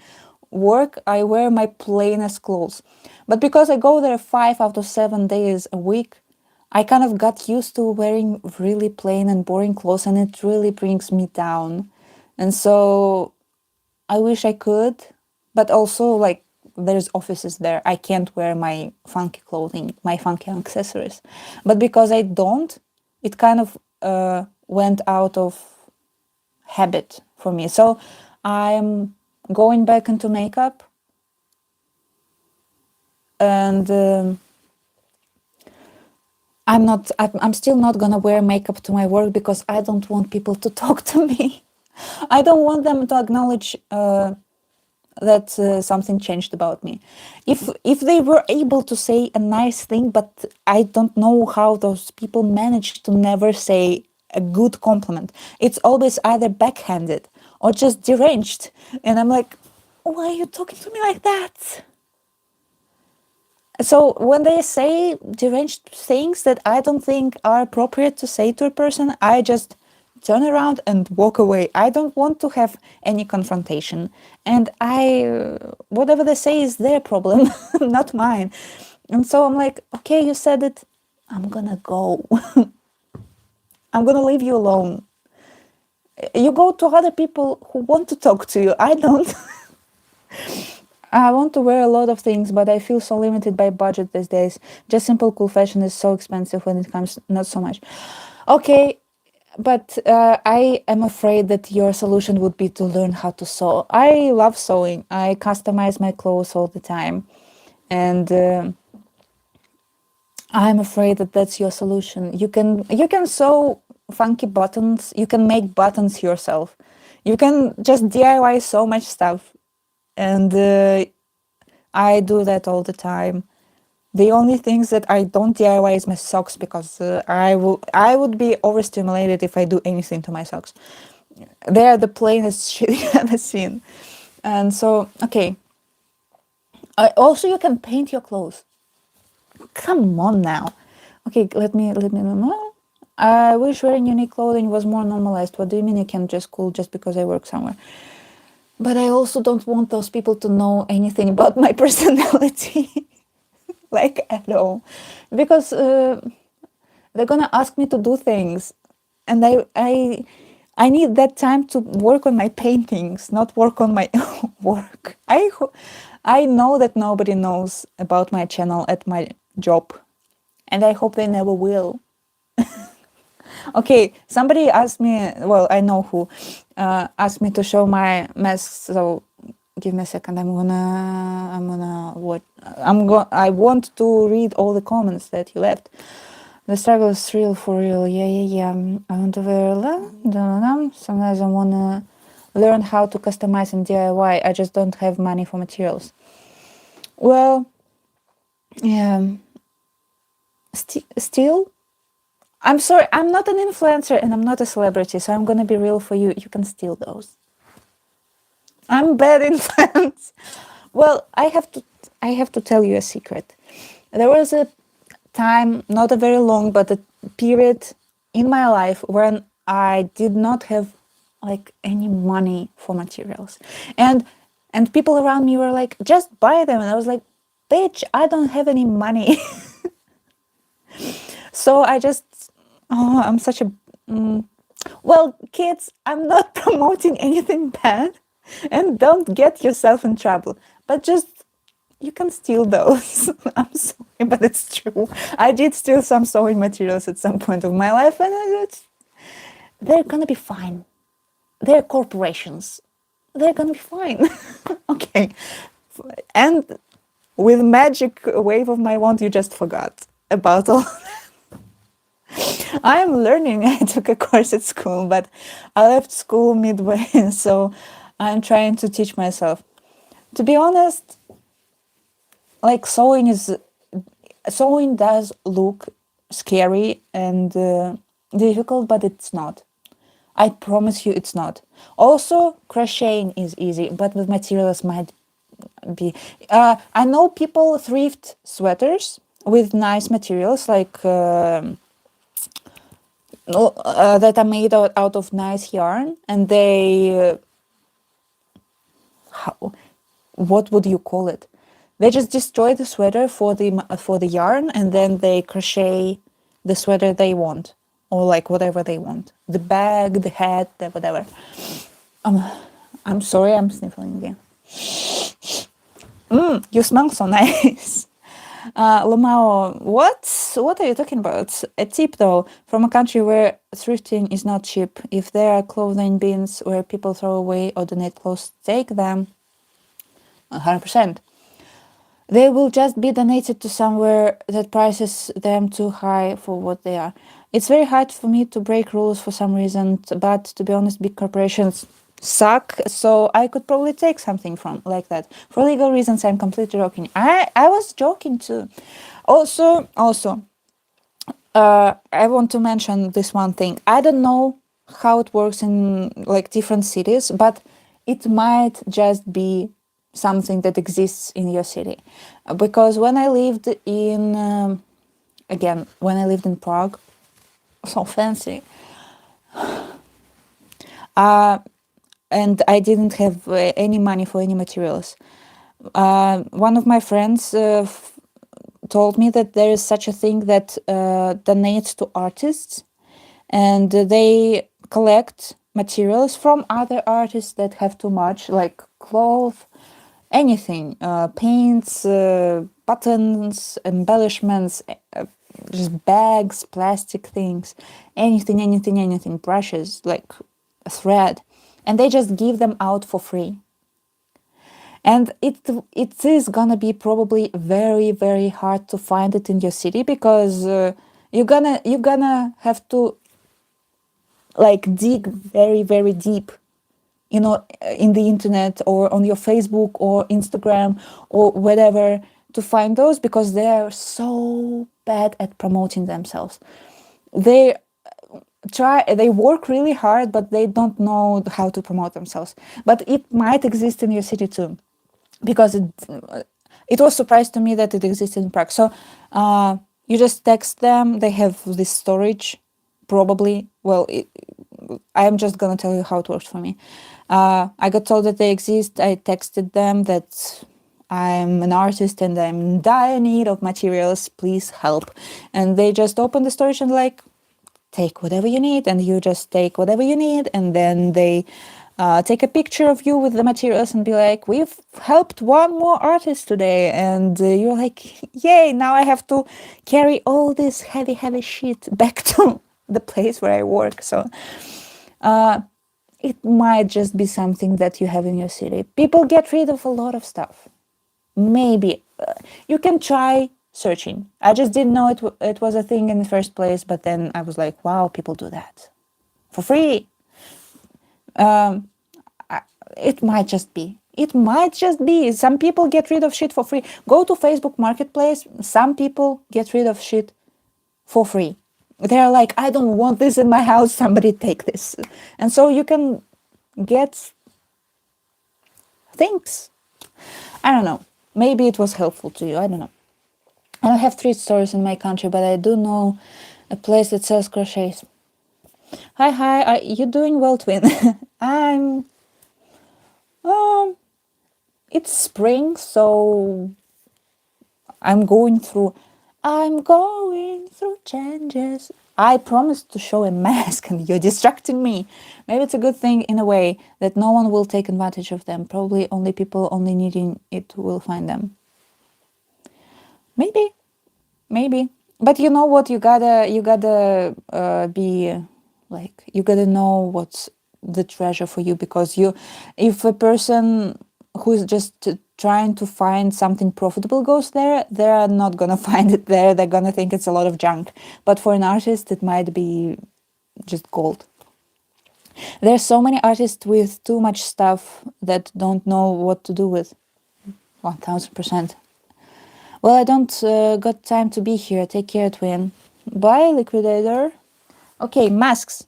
work, I wear my plainest clothes. But because I go there 5 out of 7 days a week, I kind of got used to wearing really plain and boring clothes, and it really brings me down. And so I wish I could, but also like there's offices there. I can't wear my funky clothing, my funky accessories. But because I don't, it kind of went out of habit for me. So I'm going back into makeup, and I'm still not gonna wear makeup to my work because I don't want people to talk to me. I don't want them to acknowledge that something changed about me. If they were able to say a nice thing, but I don't know how those people manage to never say a good compliment. It's always either backhanded or just deranged, and I'm like, why are you talking to me like that? So when they say deranged things that I don't think are appropriate to say to a person, I just turn around and walk away. I don't want to have any confrontation. And whatever they say is their problem, not mine. And so I'm like, okay, you said it. I'm gonna go. I'm gonna leave you alone. You go to other people who want to talk to you. I don't. I want to wear a lot of things, but I feel so limited by budget these days. Just simple cool fashion is so expensive when it comes, not so much. Okay, but I am afraid that your solution would be to learn how to sew. I love sewing. I customize my clothes all the time. And I'm afraid that that's your solution. You can sew funky buttons. You can make buttons yourself. You can just DIY so much stuff. And I do that all the time. The only things that I don't DIY is my socks, because I would be overstimulated if I do anything to my socks. They are the plainest shit you ever seen. And so, okay. Also, you can paint your clothes. Come on now. Okay, let me know. I wish wearing unique clothing was more normalized. What do you mean you can dress cool just because I work somewhere? But I also don't want those people to know anything about my personality, like at all, because they're gonna ask me to do things, and I need that time to work on my paintings, not work on my work. I know that nobody knows about my channel at my job, and I hope they never will. Okay, somebody asked me, well, I know who, asked me to show my masks. So give me a second. I want to read all the comments that you left. The struggle is real, for real. Yeah. I want to wear sometimes I want to learn how to customize and DIY. I just don't have money for materials. Well, yeah. Still, I'm sorry, I'm not an influencer and I'm not a celebrity, so I'm gonna be real for you. You can steal those. I'm bad influence. Well, I have to tell you a secret. There was a time, not a very long, but a period in my life when I did not have like any money for materials. And people around me were like, just buy them. And I was like, bitch, I don't have any money. So I just, I'm such a, well, kids, I'm not promoting anything bad, and don't get yourself in trouble, but just, you can steal those. I'm sorry, but it's true. I did steal some sewing materials at some point of my life, and they're gonna be fine. They're corporations. They're gonna be fine. Okay. And with magic wave of my wand, you just forgot about all. I am learning. I took a course at school, but I left school midway, so I'm trying to teach myself. To be honest, like sewing does look scary and difficult, but it's not. I promise you it's not. Also, crocheting is easy, but with materials might be. I know people thrift sweaters with nice materials, like that are made out of nice yarn, and they what would you call it? They just destroy the sweater for the yarn, and then they crochet the sweater they want, or like whatever they want. The bag, the hat, the whatever. I'm sorry, I'm sniffling again. You smell so nice. Lamao, what are you talking about? A tip though, from a country where thrifting is not cheap. If there are clothing bins where people throw away or donate clothes, take them. 100%. They will just be donated to somewhere that prices them too high for what they are. It's very hard for me to break rules for some reason, but to be honest, big corporations suck, so I could probably take something from like that. For legal reasons, I'm completely joking. I was joking too. Also, I want to mention this one thing. I don't know how it works in like different cities, but it might just be something that exists in your city. Because when I lived in, when I lived in Prague, so fancy, and I didn't have any money for any materials. One of my friends told me that there is such a thing that donates to artists, and they collect materials from other artists that have too much, like cloth, anything, paints, buttons, embellishments, just bags, plastic things, anything, brushes, like a thread, and they just give them out for free. And it is gonna be probably very, very hard to find it in your city, because you're gonna have to like dig very, very deep, in the internet or on your Facebook or Instagram or whatever, to find those because they are so bad at promoting themselves. They they work really hard, but they don't know how to promote themselves. But it might exist in your city too, because it was surprised to me that it existed in Prague. So you just text them. They have this storage, probably. Well, I'm just gonna tell you how it worked for me. I got told that they exist. I texted them that I'm an artist and I'm in dire need of materials. Please help. And they just opened the storage and like, take whatever you need, and you just take whatever you need, and then they take a picture of you with the materials and be like, we've helped one more artist today, and you're like, yay, now I have to carry all this heavy shit back to the place where I work. So it might just be something that you have in your city. People get rid of a lot of stuff. Maybe you can try searching. I just didn't know it was a thing in the first place, but then I was like, wow, people do that for free. It might just be. It might just be. Some people get rid of shit for free. Go to Facebook Marketplace. Some people get rid of shit for free. They're like, I don't want this in my house. Somebody take this. And so you can get things. I don't know. Maybe it was helpful to you. I don't know. I don't have thrift stores in my country, but I do know a place that sells crochets. Hi, are you doing well, twin? I'm it's spring, so I'm going through changes. I promised to show a mask and you're distracting me. Maybe it's a good thing in a way that no one will take advantage of them. Probably only people only needing it will find them. Maybe. But you know what? You gotta be like, you gotta know what's the treasure for you, because if a person who's just trying to find something profitable goes there, they're not gonna find it there. They're gonna think it's a lot of junk. But for an artist, it might be just gold. There's so many artists with too much stuff that don't know what to do with. 1000%. Well, I don't got time to be here. Take care, twin. Bye, liquidator. Okay, masks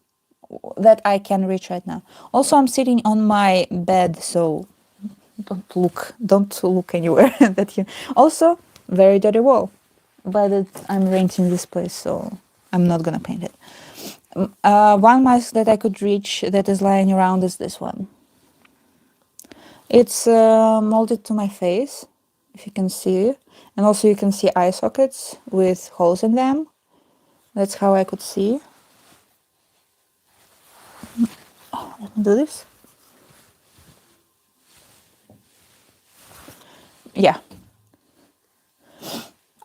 that I can reach right now. Also, I'm sitting on my bed, so don't look anywhere. That you. Also, very dirty wall, but I'm renting this place, so I'm not gonna paint it. One mask that I could reach that is lying around is this one. It's molded to my face, if you can see, and also you can see eye sockets with holes in them. That's how I could see. Let me do this. Yeah,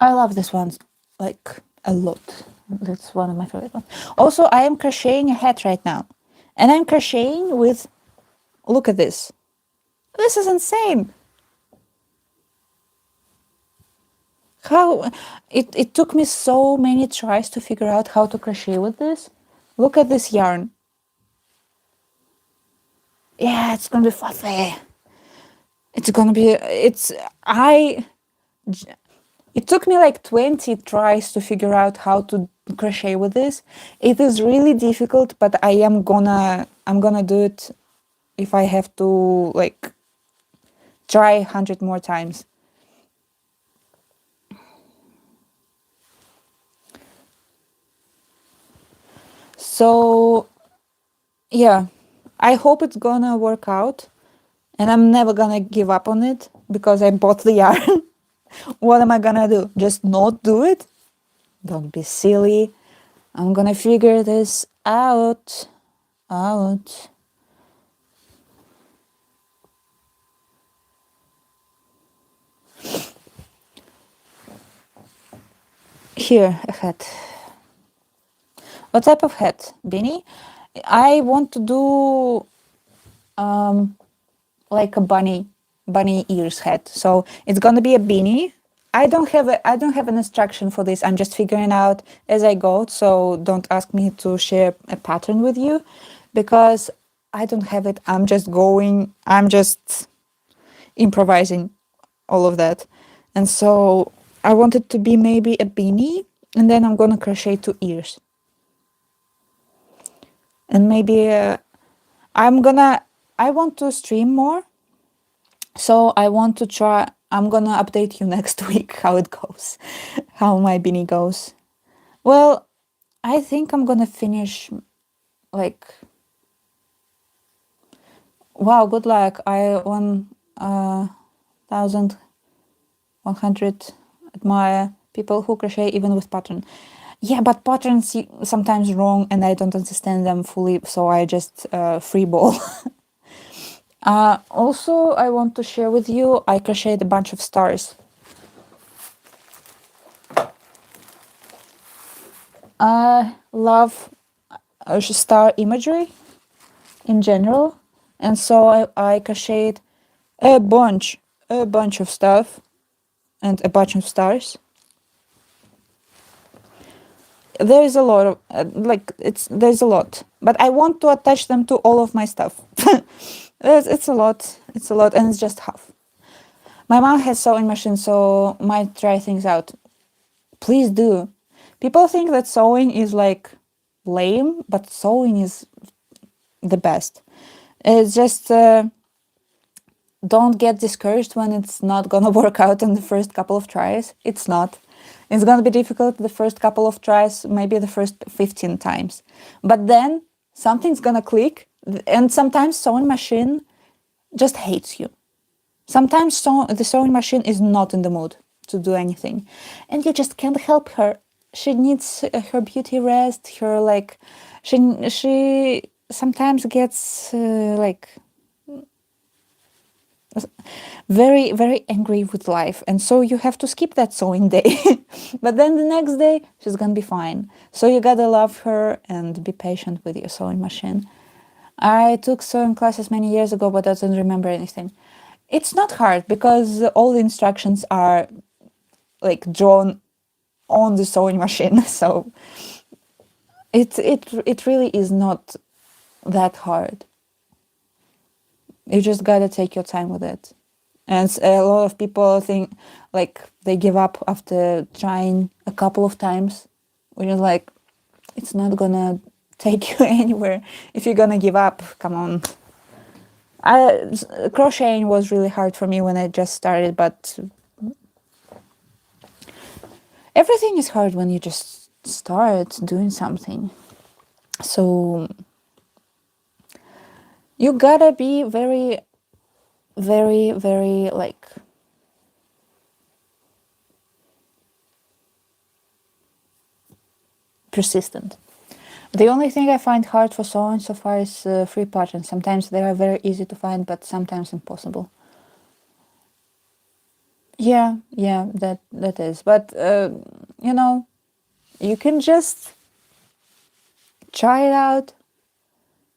I love this one like a lot. That's one of my favorite ones. Also, I am crocheting a hat right now, and I'm crocheting with, look at this. This is insane. How it took me so many tries to figure out how to crochet with this. Look at this yarn. Yeah, it's gonna be fluffy. It's gonna be, it took me like 20 tries to figure out how to crochet with this. It is really difficult, but I'm gonna do it if I have to like try 100 more times. So yeah, I hope it's gonna work out, and I'm never gonna give up on it because I bought the yarn. What am I gonna do? Just not do it? Don't be silly. I'm gonna figure this out. Here, a hat. What type of hat? Beanie? I want to do like a bunny ears hat. So it's gonna be a beanie. I don't have an instruction for this. I'm just figuring out as I go. So don't ask me to share a pattern with you, because I don't have it. I'm just improvising all of that. And so I want it to be maybe a beanie, and then I'm gonna crochet 2 ears. And maybe I want to stream more, so I want to try. I'm gonna update you next week how it goes, how my beanie goes. Well, I think I'm gonna finish like, wow, good luck. I 1,100 admire people who crochet even with pattern. Yeah, but patterns sometimes wrong and I don't understand them fully, so I just freeball. Also, I want to share with you, I crocheted a bunch of stars. I love star imagery in general, and so I crocheted a bunch of stuff and a bunch of stars. There is a lot of there's a lot, but I want to attach them to all of my stuff. It's a lot, and it's just half. My mom has sewing machine, so might try things out. Please do. People think that sewing is like lame, but sewing is the best. It's just don't get discouraged when it's not gonna work out in the first couple of tries. It's not. It's gonna be difficult the first couple of tries, maybe the first 15 times. But then something's gonna click, and sometimes sewing machine just hates you. Sometimes the sewing machine is not in the mood to do anything, and you just can't help her. She needs her beauty rest. Her she sometimes gets very, very angry with life, and so you have to skip that sewing day. But then the next day she's gonna be fine. So you gotta love her and be patient with your sewing machine. I took sewing classes many years ago, but I don't remember anything. It's not hard because all the instructions are like drawn on the sewing machine. So it really is not that hard. You just gotta take your time with it. And a lot of people think like they give up after trying a couple of times. Which is like, it's not gonna take you anywhere if you're gonna give up. Come on. Crocheting was really hard for me when I just started, but everything is hard when you just start doing something. So you gotta be very, very, very like persistent. The only thing I find hard for sewing so far is free patterns. Sometimes they are very easy to find, but sometimes impossible. Yeah, that is. But you know, you can just try it out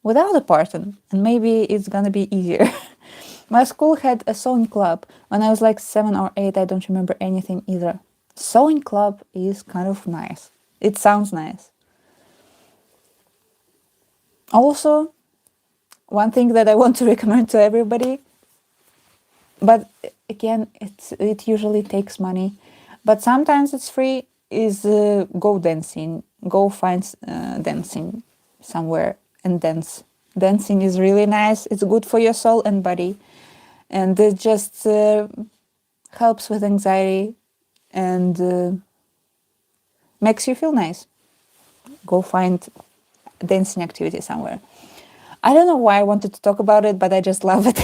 without a pattern, and maybe it's gonna be easier. My school had a sewing club when I was like 7 or 8. I don't remember anything either. Sewing club is kind of nice. It sounds nice. Also, one thing that I want to recommend to everybody, but again, it usually takes money, but sometimes it's free, is go dancing. Go find dancing somewhere and dance. Dancing is really nice. It's good for your soul and body, and it just helps with anxiety and makes you feel nice. Go find dancing activity somewhere. I don't know why I wanted to talk about it, but I just love it.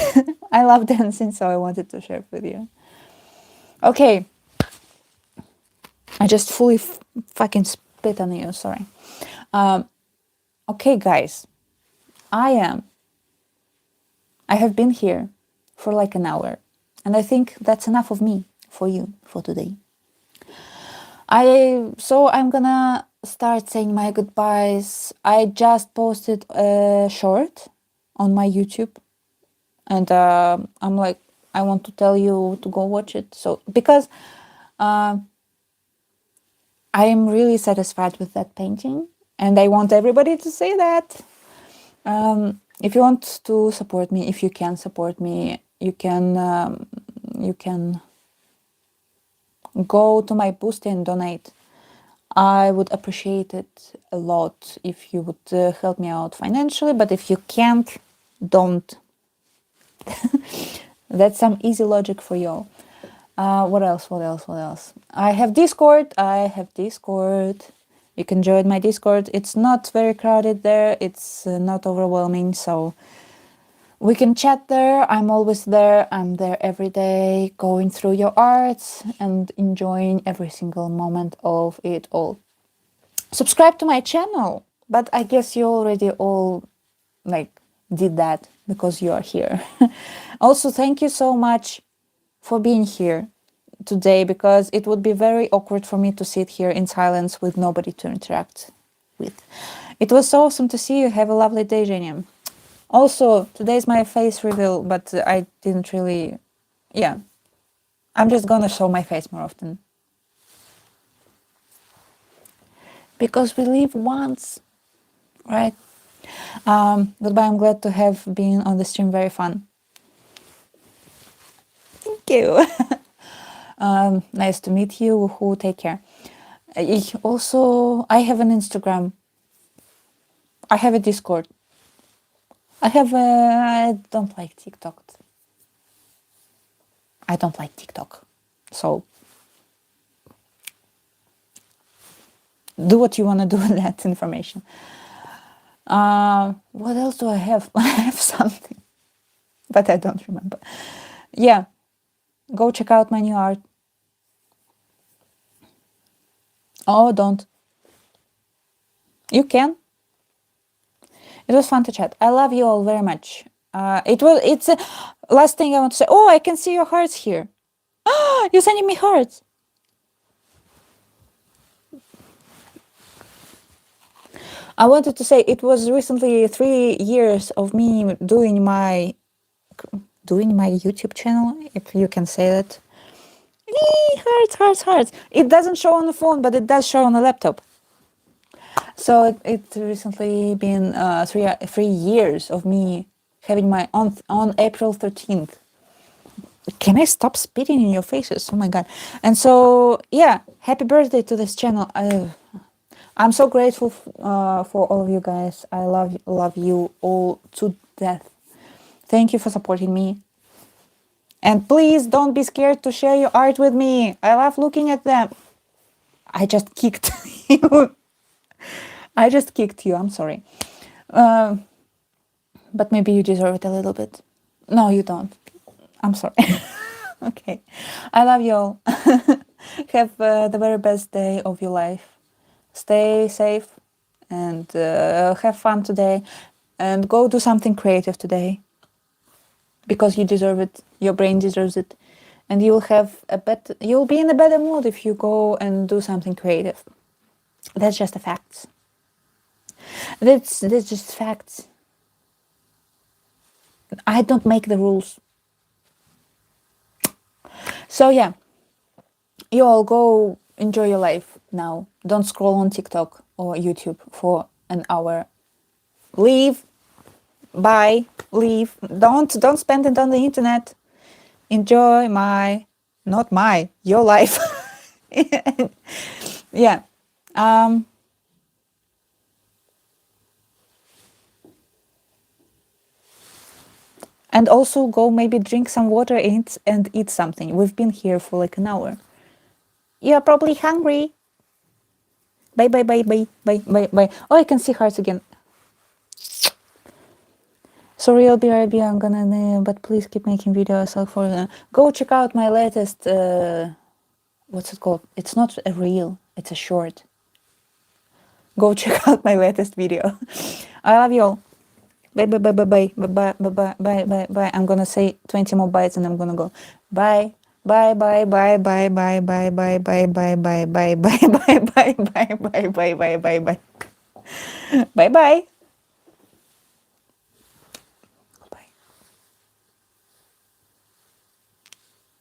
I love dancing, so I wanted to share it with you. Okay. I just fully fucking spit on you, sorry. Okay, guys. I have been here for like an hour, and I think that's enough of me for you for today. So I'm gonna start saying my goodbyes. I just posted a short on my YouTube, and I'm like, I want to tell you to go watch it. So because I am really satisfied with that painting, and I want everybody to say that. If you want to support me, if you can support me, you can go to my Boosty and donate. I would appreciate it a lot if you would help me out financially, but if you can't, don't. That's some easy logic for you. What else? What else? What else? I have Discord. You can join my Discord. It's not very crowded there. It's not overwhelming, so we can chat there. I'm always there. I'm there every day, going through your arts and enjoying every single moment of it all. Subscribe to my channel, but I guess you already all did that because you are here. Also, thank you so much for being here today, because it would be very awkward for me to sit here in silence with nobody to interact with. It was so awesome to see you. Have a lovely day, ZHENIA. Also, today's my face reveal, but I didn't really... Yeah, I'm just gonna show my face more often. Because we live once, right? Goodbye, I'm glad to have been on the stream. Very fun. Thank you. Nice to meet you. Who take care. I have an Instagram. I have a Discord. I don't like TikTok. I don't like TikTok. So do what you want to do with that information. What else do I have? I have something, but I don't remember. Yeah, go check out my new art. Oh, don't. You can. It was fun to chat. I love you all very much. It's last thing I want to say. Oh, I can see your hearts here. You're sending me hearts. I wanted to say it was recently 3 years of me doing my YouTube channel, if you can say that. Hearts, hearts, hearts. It doesn't show on the phone, but it does show on the laptop. So it recently been 3 years of me having my on April 13th. Can I stop spitting in your faces? Oh my god. And so, yeah, happy birthday to this channel. I'm so grateful for all of you guys. I love you all to death. Thank you for supporting me. And please don't be scared to share your art with me. I love looking at them. I just kicked you. I just kicked you. I'm sorry. But maybe you deserve it a little bit. No, you don't. I'm sorry. Okay. I love you all. Have the very best day of your life. Stay safe and have fun today. And go do something creative today. Because you deserve it. Your brain deserves it. And you'll be in a better mood if you go and do something creative. That's just a fact. That's just facts. I don't make the rules. So yeah, you all go enjoy your life now. Don't scroll on TikTok or YouTube for an hour. Leave. Bye. Leave. Don't spend it on the internet. Enjoy your life. Yeah. And also go maybe drink some water and eat something. We've been here for like an hour. You're probably hungry. Bye, bye, bye, bye, bye, bye, bye. Oh, I can see hearts again. Sorry, I'll be right back. I'm gonna, but please keep making videos. Go check out my latest, what's it called? It's not a reel, it's a short. Go check out my latest video. I love you all. Bye, bye, bye, bye, bye, bye, bye, bye, bye, bye, bye. I'm gonna say 20 more bytes and I'm gonna go. Bye. Bye, bye, bye, bye, bye, bye, bye, bye, bye, bye, bye, bye, bye, bye, bye, bye, bye, bye, bye, bye. Bye bye.